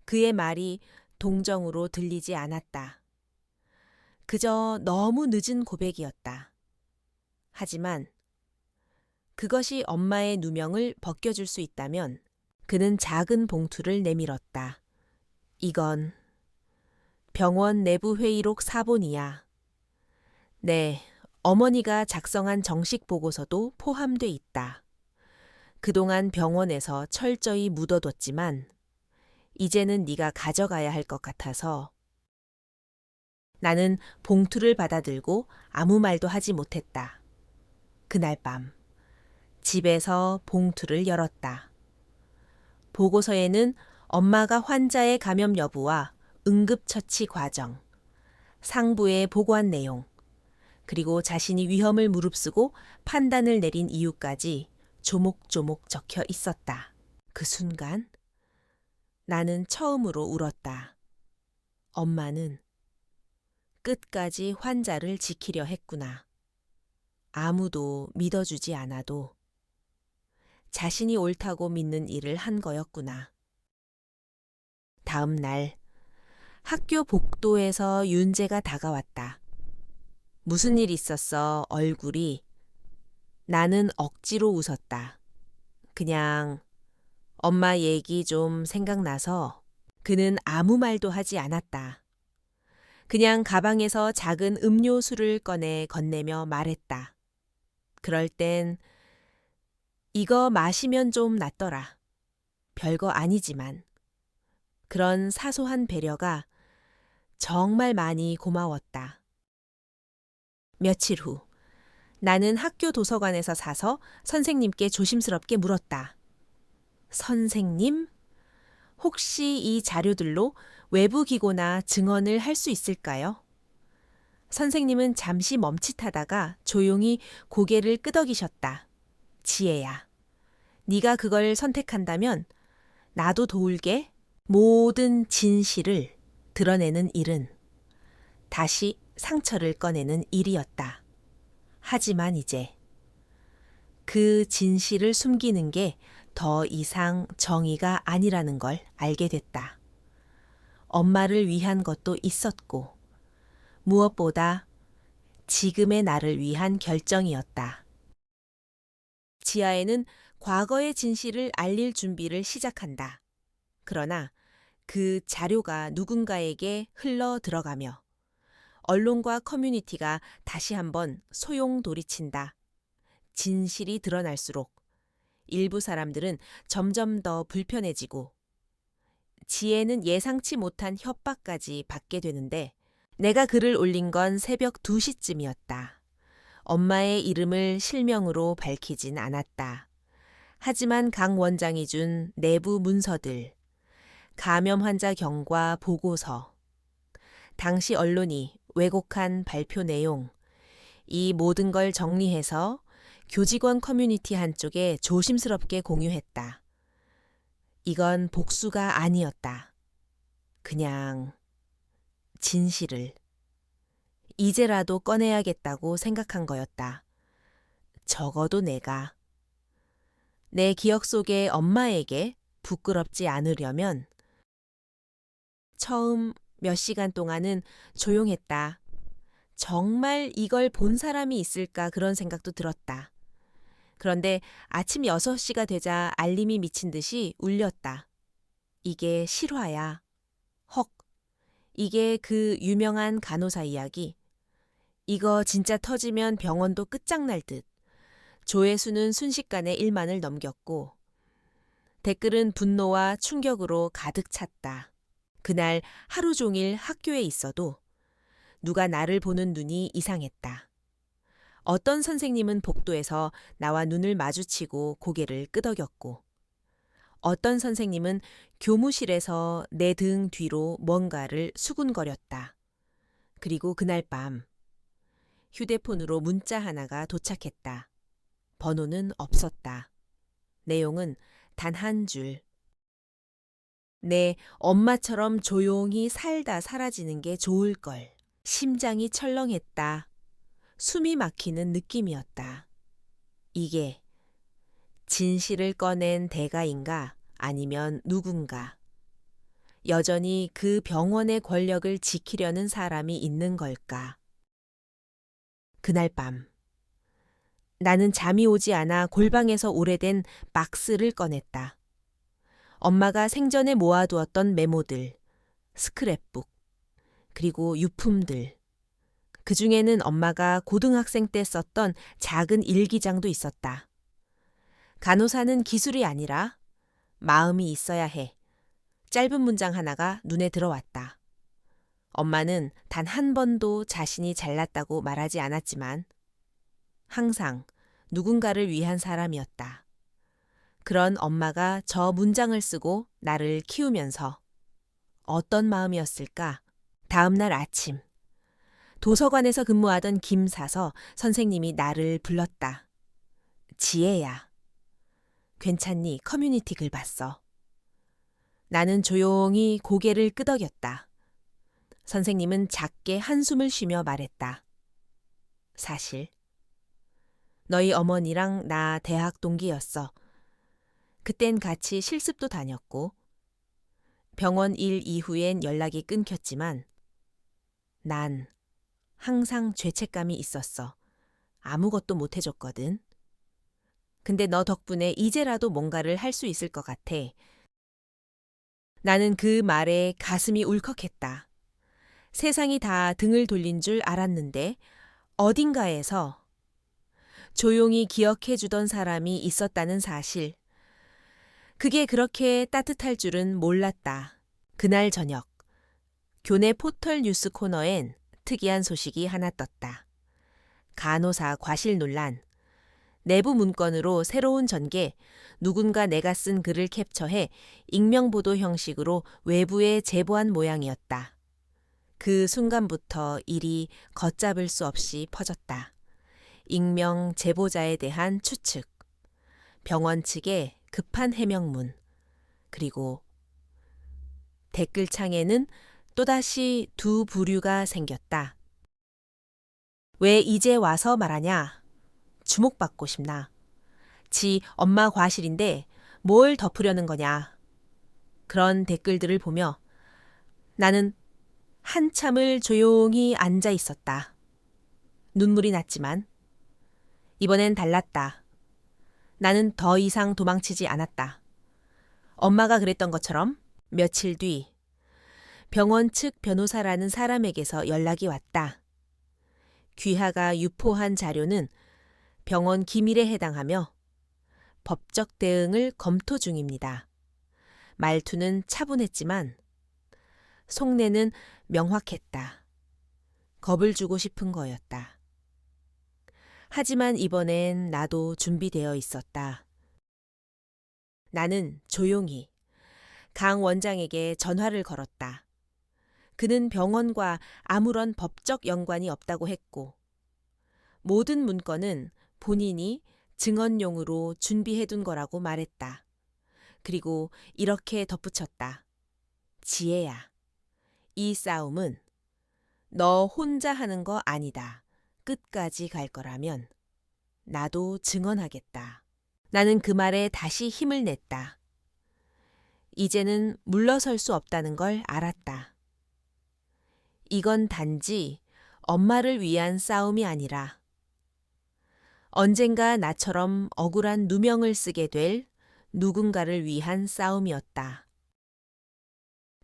그의 말이 동정으로 들리지 않았다. 그저 너무 늦은 고백이었다. 하지만 그것이 엄마의 누명을 벗겨줄 수 있다면 그는 작은 봉투를 내밀었다. 이건 병원 내부 회의록 사본이야. 네, 어머니가 작성한 정식 보고서도 포함돼 있다. 그동안 병원에서 철저히 묻어뒀지만 이제는 네가 가져가야 할 것 같아서. 나는 봉투를 받아들고 아무 말도 하지 못했다. 그날 밤 집에서 봉투를 열었다. 보고서에는 엄마가 환자의 감염 여부와 응급처치 과정, 상부에 보고한 내용, 그리고 자신이 위험을 무릅쓰고 판단을 내린 이유까지 조목조목 적혀 있었다. 그 순간 나는 처음으로 울었다. 엄마는 끝까지 환자를 지키려 했구나. 아무도 믿어주지 않아도 자신이 옳다고 믿는 일을 한 거였구나. 다음 날 학교 복도에서 윤재가 다가왔다. 무슨 일 있었어, 얼굴이. 나는 억지로 웃었다. 그냥 엄마 얘기 좀 생각나서. 그는 아무 말도 하지 않았다. 그냥 가방에서 작은 음료수를 꺼내 건네며 말했다. 그럴 땐 이거 마시면 좀 낫더라. 별거 아니지만. 그런 사소한 배려가 정말 많이 고마웠다. 며칠 후 나는 학교 도서관에서 사서 선생님께 조심스럽게 물었다. 선생님, 혹시 이 자료들로 외부 기고나 증언을 할 수 있을까요? 선생님은 잠시 멈칫하다가 조용히 고개를 끄덕이셨다. 지혜야, 네가 그걸 선택한다면 나도 도울게. 모든 진실을 드러내는 일은 다시 상처를 꺼내는 일이었다. 하지만 이제 그 진실을 숨기는 게 더 이상 정의가 아니라는 걸 알게 됐다. 엄마를 위한 것도 있었고 무엇보다 지금의 나를 위한 결정이었다. 지아에는 과거의 진실을 알릴 준비를 시작한다. 그러나 그 자료가 누군가에게 흘러 들어가며 언론과 커뮤니티가 다시 한번 소용돌이친다. 진실이 드러날수록 일부 사람들은 점점 더 불편해지고 지혜는 예상치 못한 협박까지 받게 되는데 내가 글을 올린 건 새벽 2시쯤이었다. 엄마의 이름을 실명으로 밝히진 않았다. 하지만 강 원장이 준 내부 문서들, 감염 환자 경과 보고서, 당시 언론이 왜곡한 발표 내용, 이 모든 걸 정리해서 교직원 커뮤니티 한쪽에 조심스럽게 공유했다. 이건 복수가 아니었다. 그냥 진실을 이제라도 꺼내야겠다고 생각한 거였다. 적어도 내가 내 기억 속의 엄마에게 부끄럽지 않으려면. 처음 몇 시간 동안은 조용했다. 정말 이걸 본 사람이 있을까 그런 생각도 들었다. 그런데 아침 6시가 되자 알림이 미친 듯이 울렸다. 이게 실화야. 헉, 이게 그 유명한 간호사 이야기. 이거 진짜 터지면 병원도 끝장날 듯. 조회수는 순식간에 1만을 넘겼고 댓글은 분노와 충격으로 가득 찼다. 그날 하루 종일 학교에 있어도 누가 나를 보는 눈이 이상했다. 어떤 선생님은 복도에서 나와 눈을 마주치고 고개를 끄덕였고 어떤 선생님은 교무실에서 내 등 뒤로 뭔가를 수군거렸다. 그리고 그날 밤 휴대폰으로 문자 하나가 도착했다. 번호는 없었다. 내용은 단 한 줄. 내 엄마처럼 조용히 살다 사라지는 게 좋을걸. 심장이 철렁했다. 숨이 막히는 느낌이었다. 이게 진실을 꺼낸 대가인가 아니면 누군가. 여전히 그 병원의 권력을 지키려는 사람이 있는 걸까. 그날 밤 나는 잠이 오지 않아 골방에서 오래된 박스를 꺼냈다. 엄마가 생전에 모아두었던 메모들, 스크랩북, 그리고 유품들. 그 중에는 엄마가 고등학생 때 썼던 작은 일기장도 있었다. 간호사는 기술이 아니라 마음이 있어야 해. 짧은 문장 하나가 눈에 들어왔다. 엄마는 단 한 번도 자신이 잘났다고 말하지 않았지만 항상 누군가를 위한 사람이었다. 그런 엄마가 저 문장을 쓰고 나를 키우면서 어떤 마음이었을까? 다음 날 아침 도서관에서 근무하던 김사서 선생님이 나를 불렀다. 지혜야. 괜찮니? 커뮤니티 글 봤어. 나는 조용히 고개를 끄덕였다. 선생님은 작게 한숨을 쉬며 말했다. 사실 너희 어머니랑 나 대학 동기였어. 그땐 같이 실습도 다녔고 병원 일 이후엔 연락이 끊겼지만 난 항상 죄책감이 있었어. 아무것도 못 해줬거든. 근데 너 덕분에 이제라도 뭔가를 할 수 있을 것 같아. 나는 그 말에 가슴이 울컥했다. 세상이 다 등을 돌린 줄 알았는데 어딘가에서 조용히 기억해주던 사람이 있었다는 사실. 그게 그렇게 따뜻할 줄은 몰랐다. 그날 저녁 교내 포털 뉴스 코너엔 특이한 소식이 하나 떴다. 간호사 과실 논란, 내부 문건으로 새로운 전개, 누군가 내가 쓴 글을 캡처해 익명보도 형식으로 외부에 제보한 모양이었다. 그 순간부터 일이 걷잡을 수 없이 퍼졌다. 익명 제보자에 대한 추측, 병원 측의 급한 해명문, 그리고 댓글창에는 또다시 두 부류가 생겼다. 왜 이제 와서 말하냐? 주목받고 싶나? 지 엄마 과실인데 뭘 덮으려는 거냐? 그런 댓글들을 보며 나는 한참을 조용히 앉아 있었다. 눈물이 났지만 이번엔 달랐다. 나는 더 이상 도망치지 않았다. 엄마가 그랬던 것처럼 며칠 뒤 병원 측 변호사라는 사람에게서 연락이 왔다. 귀하가 유포한 자료는 병원 기밀에 해당하며 법적 대응을 검토 중입니다. 말투는 차분했지만 속내는 명확했다. 겁을 주고 싶은 거였다. 하지만 이번엔 나도 준비되어 있었다. 나는 조용히 강 원장에게 전화를 걸었다. 그는 병원과 아무런 법적 연관이 없다고 했고 모든 문건은 본인이 증언용으로 준비해둔 거라고 말했다. 그리고 이렇게 덧붙였다. 지혜야, 이 싸움은 너 혼자 하는 거 아니다. 끝까지 갈 거라면 나도 증언하겠다. 나는 그 말에 다시 힘을 냈다. 이제는 물러설 수 없다는 걸 알았다. 이건 단지 엄마를 위한 싸움이 아니라 언젠가 나처럼 억울한 누명을 쓰게 될 누군가를 위한 싸움이었다.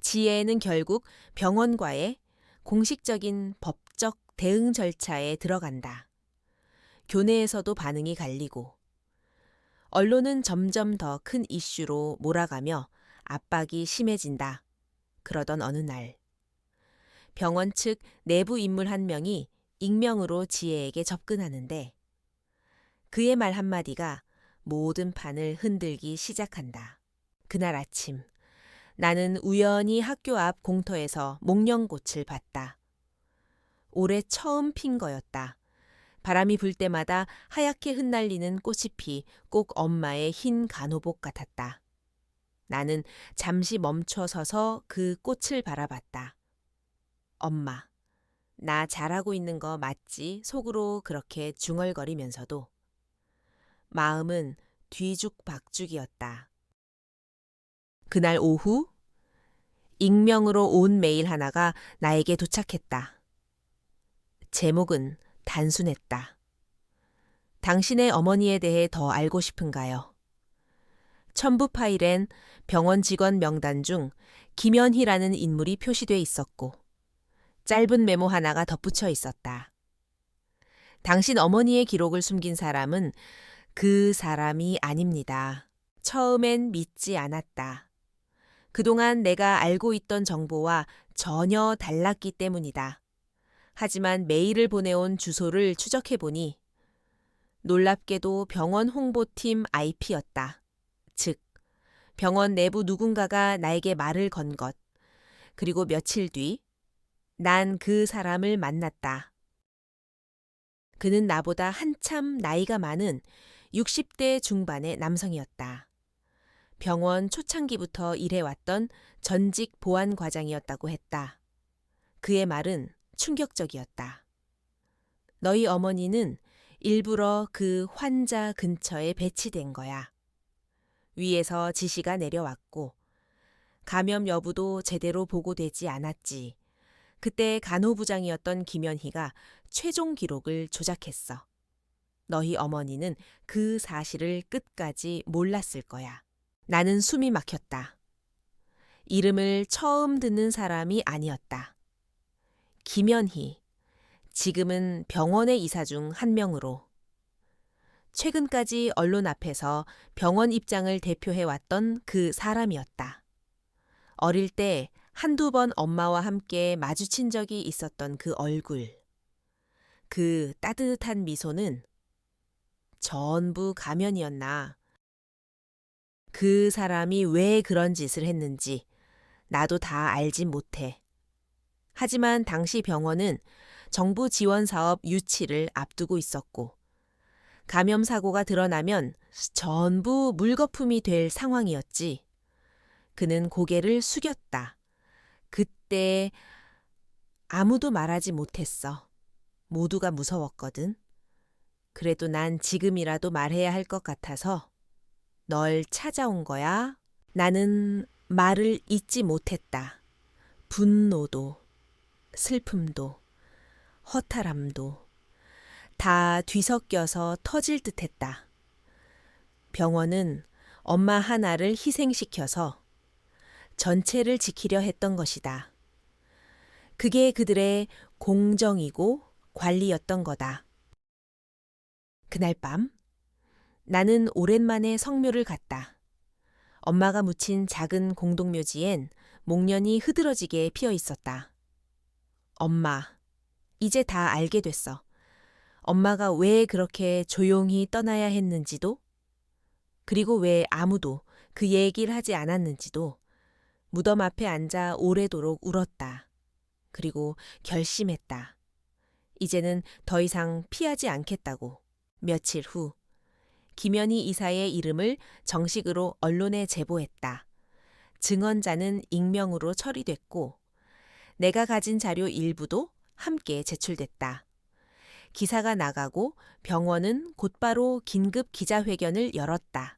지혜는 결국 병원과의 공식적인 법적 대응 절차에 들어간다. 교내에서도 반응이 갈리고 언론은 점점 더 큰 이슈로 몰아가며 압박이 심해진다. 그러던 어느 날 병원 측 내부 인물 한 명이 익명으로 지혜에게 접근하는데 그의 말 한마디가 모든 판을 흔들기 시작한다. 그날 아침 나는 우연히 학교 앞 공터에서 목련꽃을 봤다. 올해 처음 핀 거였다. 바람이 불 때마다 하얗게 흩날리는 꽃잎이 꼭 엄마의 흰 간호복 같았다. 나는 잠시 멈춰 서서 그 꽃을 바라봤다. 엄마, 나 잘하고 있는 거 맞지? 속으로 그렇게 중얼거리면서도 마음은 뒤죽박죽이었다. 그날 오후 익명으로 온 메일 하나가 나에게 도착했다. 제목은 단순했다. 당신의 어머니에 대해 더 알고 싶은가요? 첨부 파일엔 병원 직원 명단 중 김연희라는 인물이 표시돼 있었고 짧은 메모 하나가 덧붙여 있었다. 당신 어머니의 기록을 숨긴 사람은 그 사람이 아닙니다. 처음엔 믿지 않았다. 그동안 내가 알고 있던 정보와 전혀 달랐기 때문이다. 하지만 메일을 보내온 주소를 추적해보니 놀랍게도 병원 홍보팀 IP였다. 즉, 병원 내부 누군가가 나에게 말을 건 것. 그리고 며칠 뒤 난 그 사람을 만났다. 그는 나보다 한참 나이가 많은 60대 중반의 남성이었다. 병원 초창기부터 일해왔던 전직 보안과장이었다고 했다. 그의 말은 충격적이었다. 너희 어머니는 일부러 그 환자 근처에 배치된 거야. 위에서 지시가 내려왔고 감염 여부도 제대로 보고되지 않았지. 그때 간호부장이었던 김연희가 최종 기록을 조작했어. 너희 어머니는 그 사실을 끝까지 몰랐을 거야. 나는 숨이 막혔다. 이름을 처음 듣는 사람이 아니었다. 김연희, 지금은 병원의 이사 중 한 명으로. 최근까지 언론 앞에서 병원 입장을 대표해왔던 그 사람이었다. 어릴 때 한두 번 엄마와 함께 마주친 적이 있었던 그 얼굴. 그 따뜻한 미소는 전부 가면이었나. 그 사람이 왜 그런 짓을 했는지 나도 다 알진 못해. 하지만 당시 병원은 정부 지원 사업 유치를 앞두고 있었고 감염 사고가 드러나면 전부 물거품이 될 상황이었지. 그는 고개를 숙였다. 그때 아무도 말하지 못했어. 모두가 무서웠거든. 그래도 난 지금이라도 말해야 할 것 같아서 널 찾아온 거야. 나는 말을 잇지 못했다. 분노도, 슬픔도, 허탈함도 다 뒤섞여서 터질 듯했다. 병원은 엄마 하나를 희생시켜서 전체를 지키려 했던 것이다. 그게 그들의 공정이고 관리였던 거다. 그날 밤 나는 오랜만에 성묘를 갔다. 엄마가 묻힌 작은 공동묘지엔 목련이 흐드러지게 피어 있었다. 엄마, 이제 다 알게 됐어. 엄마가 왜 그렇게 조용히 떠나야 했는지도, 그리고 왜 아무도 그 얘기를 하지 않았는지도 무덤 앞에 앉아 오래도록 울었다. 그리고 결심했다. 이제는 더 이상 피하지 않겠다고. 며칠 후 김연희 이사의 이름을 정식으로 언론에 제보했다. 증언자는 익명으로 처리됐고 내가 가진 자료 일부도 함께 제출됐다. 기사가 나가고 병원은 곧바로 긴급 기자회견을 열었다.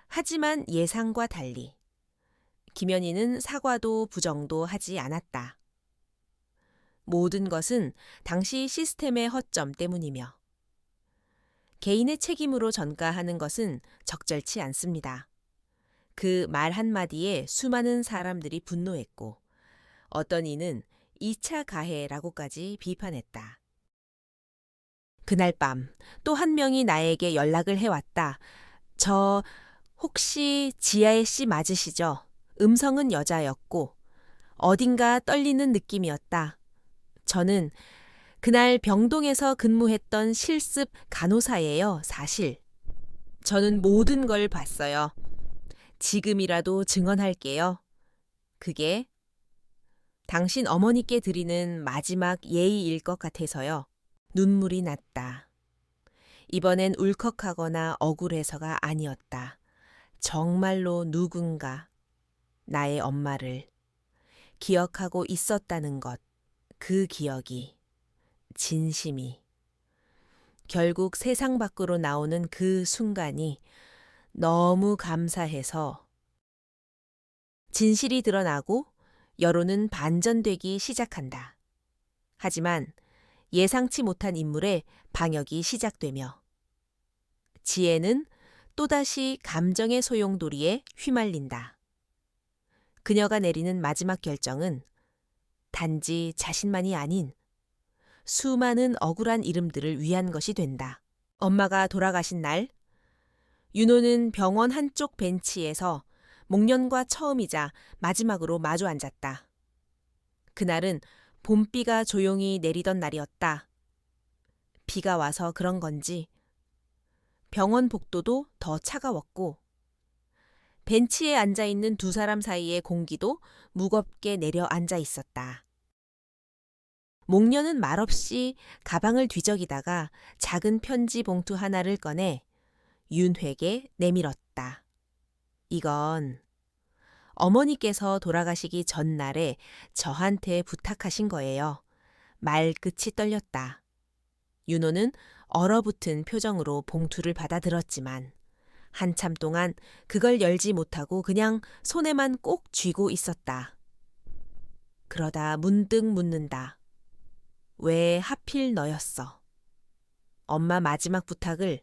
하지만 예상과 달리 김연희는 사과도 부정도 하지 않았다. 모든 것은 당시 시스템의 허점 때문이며 개인의 책임으로 전가하는 것은 적절치 않습니다. 그 말 한마디에 수많은 사람들이 분노했고 어떤 이는 2차 가해라고까지 비판했다. 그날 밤 또 한 명이 나에게 연락을 해왔다. 저 혹시 지아의 씨 맞으시죠? 음성은 여자였고 어딘가 떨리는 느낌이었다. 저는 그날 병동에서 근무했던 실습 간호사예요, 사실. 저는 모든 걸 봤어요. 지금이라도 증언할게요. 그게 당신 어머니께 드리는 마지막 예의일 것 같아서요. 눈물이 났다. 이번엔 울컥하거나 억울해서가 아니었다. 정말로 누군가 나의 엄마를 기억하고 있었다는 것, 그 기억이, 진심이. 결국 세상 밖으로 나오는 그 순간이 너무 감사해서 진실이 드러나고 여론은 반전되기 시작한다. 하지만 예상치 못한 인물의 방역이 시작되며 지혜는 또다시 감정의 소용돌이에 휘말린다. 그녀가 내리는 마지막 결정은 단지 자신만이 아닌 수많은 억울한 이름들을 위한 것이 된다. 엄마가 돌아가신 날, 윤호는 병원 한쪽 벤치에서 목련과 처음이자 마지막으로 마주 앉았다. 그날은 봄비가 조용히 내리던 날이었다. 비가 와서 그런 건지 병원 복도도 더 차가웠고 벤치에 앉아있는 두 사람 사이의 공기도 무겁게 내려앉아 있었다. 목련은 말없이 가방을 뒤적이다가 작은 편지 봉투 하나를 꺼내 윤회에게 내밀었다. 이건 어머니께서 돌아가시기 전날에 저한테 부탁하신 거예요. 말끝이 떨렸다. 윤호는 얼어붙은 표정으로 봉투를 받아들었지만 한참 동안 그걸 열지 못하고 그냥 손에만 꼭 쥐고 있었다. 그러다 문득 묻는다. 왜 하필 너였어? 엄마 마지막 부탁을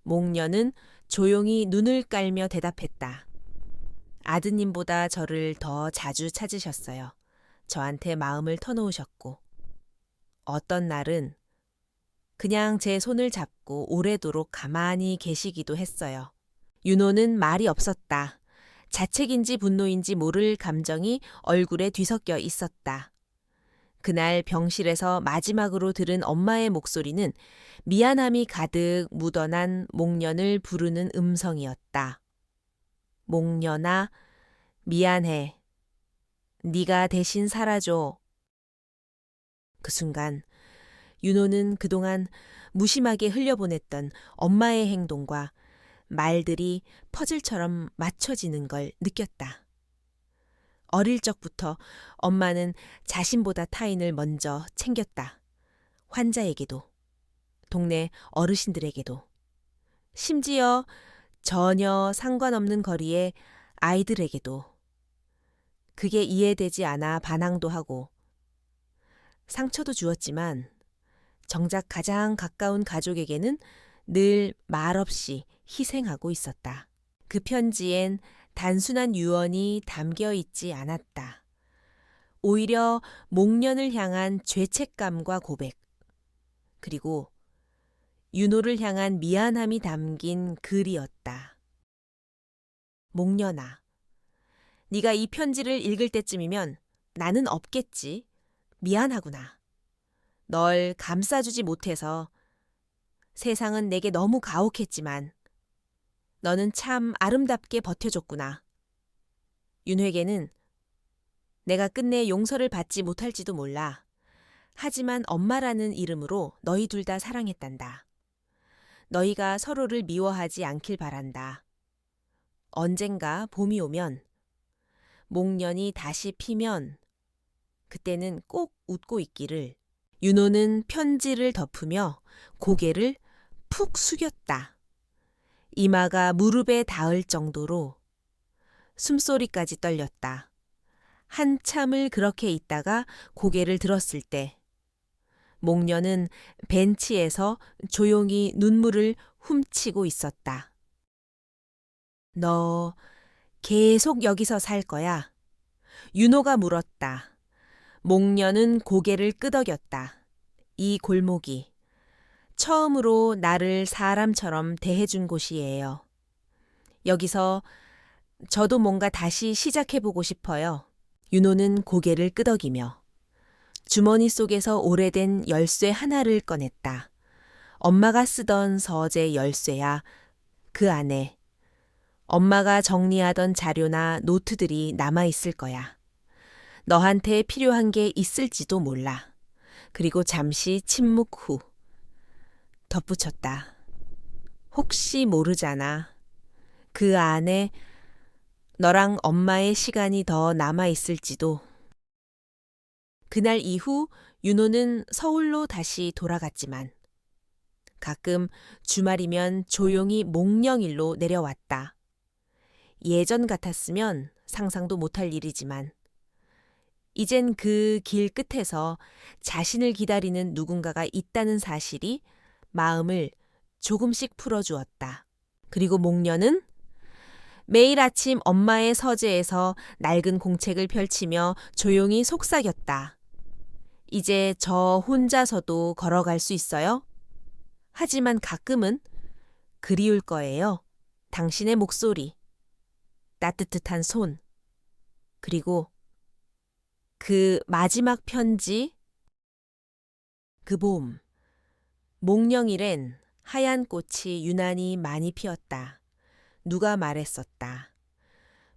목련은 조용히 눈을 깔며 대답했다. 아드님보다 저를 더 자주 찾으셨어요. 저한테 마음을 터놓으셨고 어떤 날은 그냥 제 손을 잡고 오래도록 가만히 계시기도 했어요. 윤호는 말이 없었다. 자책인지 분노인지 모를 감정이 얼굴에 뒤섞여 있었다. 그날 병실에서 마지막으로 들은 엄마의 목소리는 미안함이 가득 묻어난 목련을 부르는 음성이었다. 목련아, 미안해. 네가 대신 살아줘. 그 순간 윤호는 그동안 무심하게 흘려보냈던 엄마의 행동과 말들이 퍼즐처럼 맞춰지는 걸 느꼈다. 어릴 적부터 엄마는 자신보다 타인을 먼저 챙겼다. 환자에게도, 동네 어르신들에게도, 심지어 전혀 상관없는 거리의 아이들에게도. 그게 이해되지 않아 반항도 하고 상처도 주었지만 정작 가장 가까운 가족에게는 늘 말없이 희생하고 있었다. 그 편지엔 단순한 유언이 담겨 있지 않았다. 오히려 목련을 향한 죄책감과 고백, 그리고 윤호를 향한 미안함이 담긴 글이었다. 목련아, 네가 이 편지를 읽을 때쯤이면 나는 없겠지. 미안하구나. 널 감싸주지 못해서 세상은 내게 너무 가혹했지만 너는 참 아름답게 버텨줬구나. 윤회계는 내가 끝내 용서를 받지 못할지도 몰라. 하지만 엄마라는 이름으로 너희 둘 다 사랑했단다. 너희가 서로를 미워하지 않길 바란다. 언젠가 봄이 오면, 목련이 다시 피면 그때는 꼭 웃고 있기를. 윤호는 편지를 덮으며 고개를 푹 숙였다. 이마가 무릎에 닿을 정도로 숨소리까지 떨렸다. 한참을 그렇게 있다가 고개를 들었을 때 목련은 벤치에서 조용히 눈물을 훔치고 있었다. 너 계속 여기서 살 거야? 윤호가 물었다. 목련은 고개를 끄덕였다. 이 골목이 처음으로 나를 사람처럼 대해준 곳이에요. 여기서 저도 뭔가 다시 시작해보고 싶어요. 윤호는 고개를 끄덕이며 주머니 속에서 오래된 열쇠 하나를 꺼냈다. 엄마가 쓰던 서재 열쇠야. 그 안에 엄마가 정리하던 자료나 노트들이 남아있을 거야. 너한테 필요한 게 있을지도 몰라. 그리고 잠시 침묵 후 덧붙였다. 혹시 모르잖아. 그 안에 너랑 엄마의 시간이 더 남아있을지도. 그날 이후 윤호는 서울로 다시 돌아갔지만 가끔 주말이면 조용히 목령일로 내려왔다. 예전 같았으면 상상도 못할 일이지만 이젠 그 길 끝에서 자신을 기다리는 누군가가 있다는 사실이 마음을 조금씩 풀어주었다. 그리고 목련은 매일 아침 엄마의 서재에서 낡은 공책을 펼치며 조용히 속삭였다. 이제 저 혼자서도 걸어갈 수 있어요? 하지만 가끔은 그리울 거예요. 당신의 목소리, 따뜻한 손, 그리고 그 마지막 편지. 그 봄, 목령일엔 하얀 꽃이 유난히 많이 피었다. 누가 말했었다.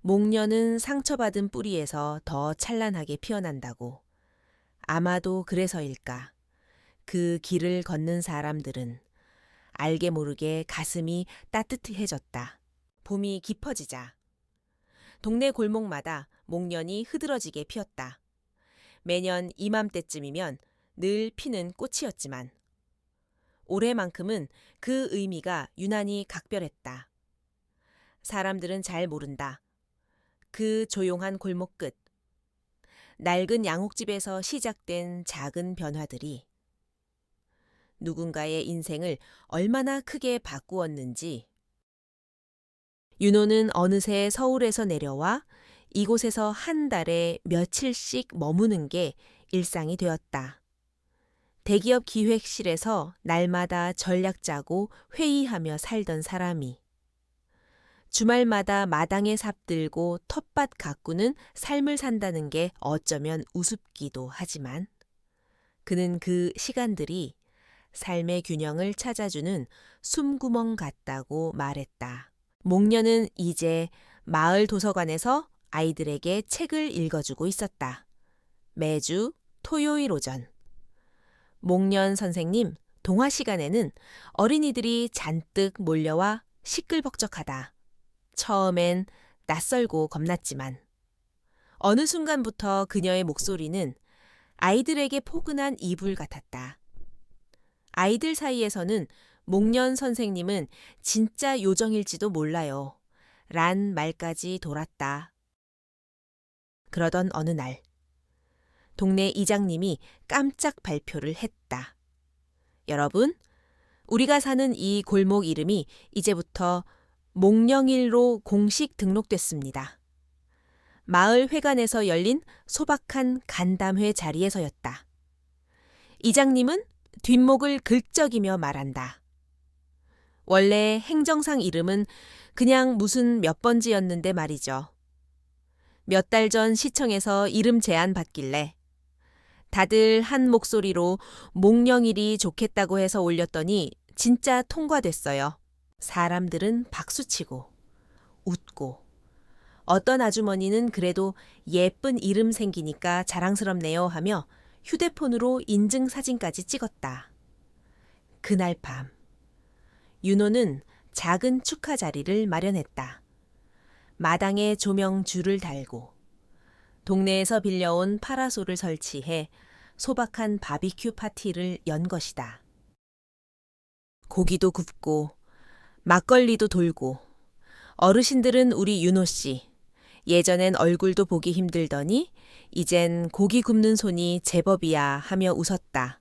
목련은 상처받은 뿌리에서 더 찬란하게 피어난다고. 아마도 그래서일까. 그 길을 걷는 사람들은 알게 모르게 가슴이 따뜻해졌다. 봄이 깊어지자 동네 골목마다 목련이 흐드러지게 피었다. 매년 이맘때쯤이면 늘 피는 꽃이었지만 올해만큼은 그 의미가 유난히 각별했다. 사람들은 잘 모른다. 그 조용한 골목 끝, 낡은 양옥집에서 시작된 작은 변화들이 누군가의 인생을 얼마나 크게 바꾸었는지. 윤호는 어느새 서울에서 내려와 이곳에서 한 달에 며칠씩 머무는 게 일상이 되었다. 대기업 기획실에서 날마다 전략 짜고 회의하며 살던 사람이 주말마다 마당에 삽들고 텃밭 가꾸는 삶을 산다는 게 어쩌면 우습기도 하지만 그는 그 시간들이 삶의 균형을 찾아주는 숨구멍 같다고 말했다. 목련은 이제 마을 도서관에서 아이들에게 책을 읽어주고 있었다. 매주 토요일 오전. 목련 선생님, 동화 시간에는 어린이들이 잔뜩 몰려와 시끌벅적하다. 처음엔 낯설고 겁났지만 어느 순간부터 그녀의 목소리는 아이들에게 포근한 이불 같았다. 아이들 사이에서는 목련 선생님은 진짜 요정일지도 몰라요. 란 말까지 돌았다. 그러던 어느 날, 동네 이장님이 깜짝 발표를 했다. 여러분, 우리가 사는 이 골목 이름이 이제부터 목령일로 공식 등록됐습니다. 마을 회관에서 열린 소박한 간담회 자리에서였다. 이장님은 뒷목을 긁적이며 말한다. 원래 행정상 이름은 그냥 무슨 몇 번지였는데 말이죠. 몇 달 전 시청에서 이름 제안 받길래 다들 한 목소리로 목령일이 좋겠다고 해서 올렸더니 진짜 통과됐어요. 사람들은 박수치고 웃고 어떤 아주머니는 그래도 예쁜 이름 생기니까 자랑스럽네요 하며 휴대폰으로 인증사진까지 찍었다. 그날 밤 윤호는 작은 축하 자리를 마련했다. 마당에 조명 줄을 달고 동네에서 빌려온 파라솔을 설치해 소박한 바비큐 파티를 연 것이다. 고기도 굽고 막걸리도 돌고 어르신들은 우리 윤호 씨, 예전엔 얼굴도 보기 힘들더니 이젠 고기 굽는 손이 제법이야 하며 웃었다.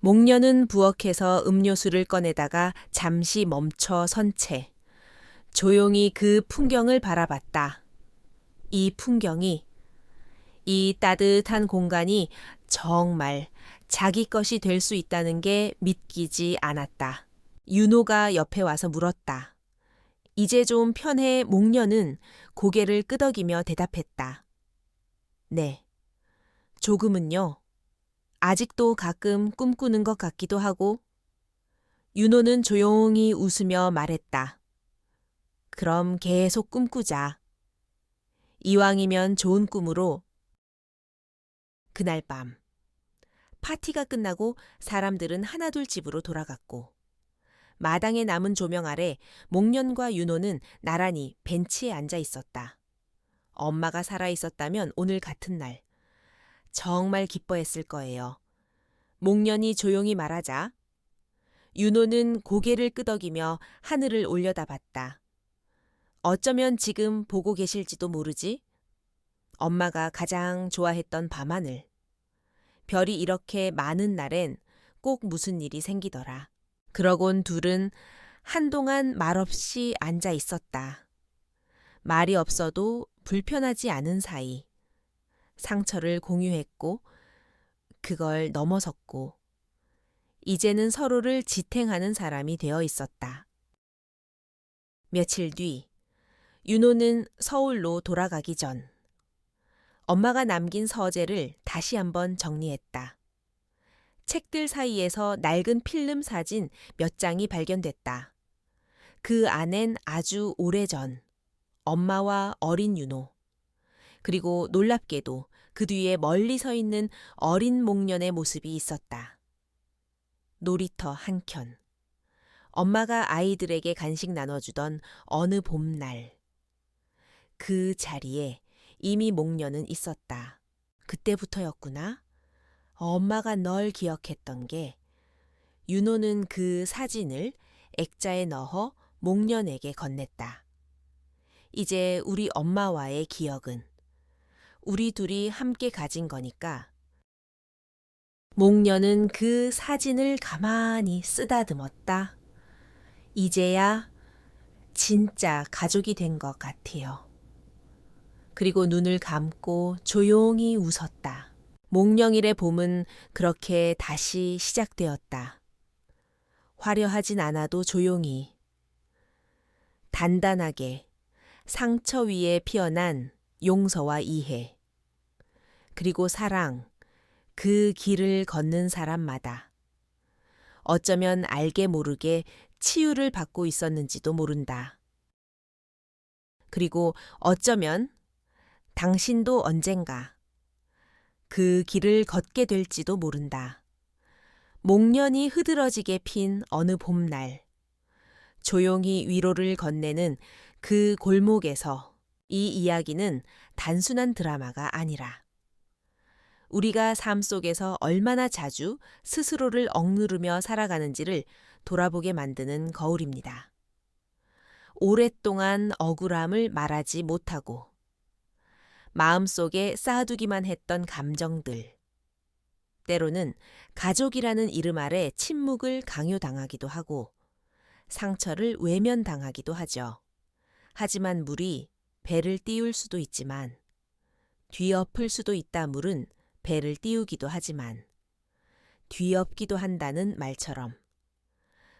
목련은 부엌에서 음료수를 꺼내다가 잠시 멈춰 선 채 조용히 그 풍경을 바라봤다. 이 풍경이, 이 따뜻한 공간이 정말 자기 것이 될 수 있다는 게 믿기지 않았다. 윤호가 옆에 와서 물었다. 이제 좀 편해. 목련은 고개를 끄덕이며 대답했다. 네. 조금은요. 아직도 가끔 꿈꾸는 것 같기도 하고. 윤호는 조용히 웃으며 말했다. 그럼 계속 꿈꾸자. 이왕이면 좋은 꿈으로. 그날 밤 파티가 끝나고 사람들은 하나둘 집으로 돌아갔고 마당에 남은 조명 아래 목련과 윤호는 나란히 벤치에 앉아 있었다. 엄마가 살아 있었다면 오늘 같은 날 정말 기뻐했을 거예요. 목련이 조용히 말하자 윤호는 고개를 끄덕이며 하늘을 올려다봤다. 어쩌면 지금 보고 계실지도 모르지? 엄마가 가장 좋아했던 밤하늘. 별이 이렇게 많은 날엔 꼭 무슨 일이 생기더라. 그러곤 둘은 한동안 말없이 앉아 있었다. 말이 없어도 불편하지 않은 사이. 상처를 공유했고 그걸 넘어섰고 이제는 서로를 지탱하는 사람이 되어 있었다. 며칠 뒤 윤호는 서울로 돌아가기 전 엄마가 남긴 서재를 다시 한번 정리했다. 책들 사이에서 낡은 필름 사진 몇 장이 발견됐다. 그 안엔 아주 오래전 엄마와 어린 윤호, 그리고 놀랍게도 그 뒤에 멀리 서 있는 어린 목련의 모습이 있었다. 놀이터 한켠, 엄마가 아이들에게 간식 나눠주던 어느 봄날, 그 자리에 이미 목련은 있었다. 그때부터였구나. 엄마가 널 기억했던 게 윤호는 그 사진을 액자에 넣어 목련에게 건넸다. 이제 우리 엄마와의 기억은 우리 둘이 함께 가진 거니까. 목련은 그 사진을 가만히 쓰다듬었다. 이제야 진짜 가족이 된 것 같아요. 그리고 눈을 감고 조용히 웃었다. 목령일의 봄은 그렇게 다시 시작되었다. 화려하진 않아도 조용히, 단단하게 상처 위에 피어난 용서와 이해, 그리고 사랑, 그 길을 걷는 사람마다 어쩌면 알게 모르게 치유를 받고 있었는지도 모른다. 그리고 어쩌면 당신도 언젠가 그 길을 걷게 될지도 모른다. 목련이 흐드러지게 핀 어느 봄날, 조용히 위로를 건네는 그 골목에서 이 이야기는 단순한 드라마가 아니라 우리가 삶 속에서 얼마나 자주 스스로를 억누르며 살아가는지를 돌아보게 만드는 거울입니다. 오랫동안 억울함을 말하지 못하고 마음속에 쌓아두기만 했던 감정들, 때로는 가족이라는 이름 아래 침묵을 강요당하기도 하고 상처를 외면당하기도 하죠. 하지만 물이 배를 띄울 수도 있지만 뒤엎을 수도 있다. 물은 배를 띄우기도 하지만 뒤엎기도 한다는 말처럼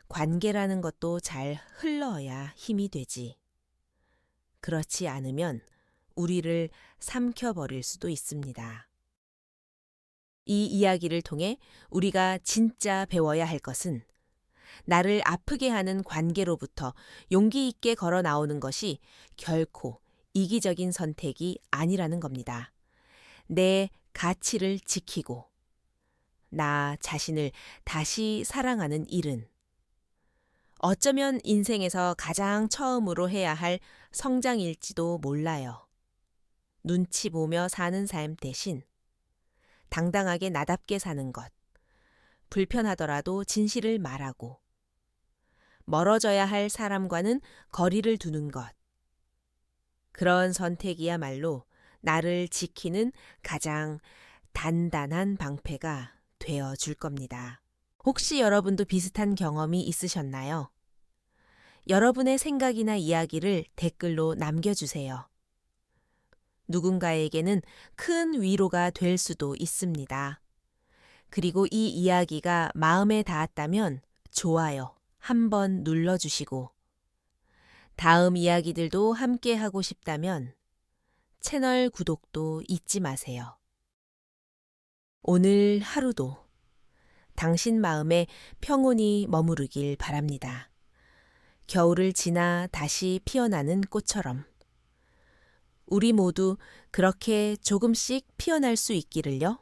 관계라는 것도 잘 흘러야 힘이 되지. 그렇지 않으면 우리를 삼켜버릴 수도 있습니다. 이 이야기를 통해 우리가 진짜 배워야 할 것은 나를 아프게 하는 관계로부터 용기 있게 걸어 나오는 것이 결코 이기적인 선택이 아니라는 겁니다. 내 가치를 지키고 나 자신을 다시 사랑하는 일은 어쩌면 인생에서 가장 처음으로 해야 할 성장일지도 몰라요. 눈치 보며 사는 삶 대신 당당하게 나답게 사는 것, 불편하더라도 진실을 말하고 멀어져야 할 사람과는 거리를 두는 것, 그런 선택이야말로 나를 지키는 가장 단단한 방패가 되어 줄 겁니다. 혹시 여러분도 비슷한 경험이 있으셨나요? 여러분의 생각이나 이야기를 댓글로 남겨주세요. 누군가에게는 큰 위로가 될 수도 있습니다. 그리고 이 이야기가 마음에 닿았다면 좋아요 한번 눌러주시고 다음 이야기들도 함께 하고 싶다면 채널 구독도 잊지 마세요. 오늘 하루도 당신 마음에 평온이 머무르길 바랍니다. 겨울을 지나 다시 피어나는 꽃처럼 우리 모두 그렇게 조금씩 피어날 수 있기를요.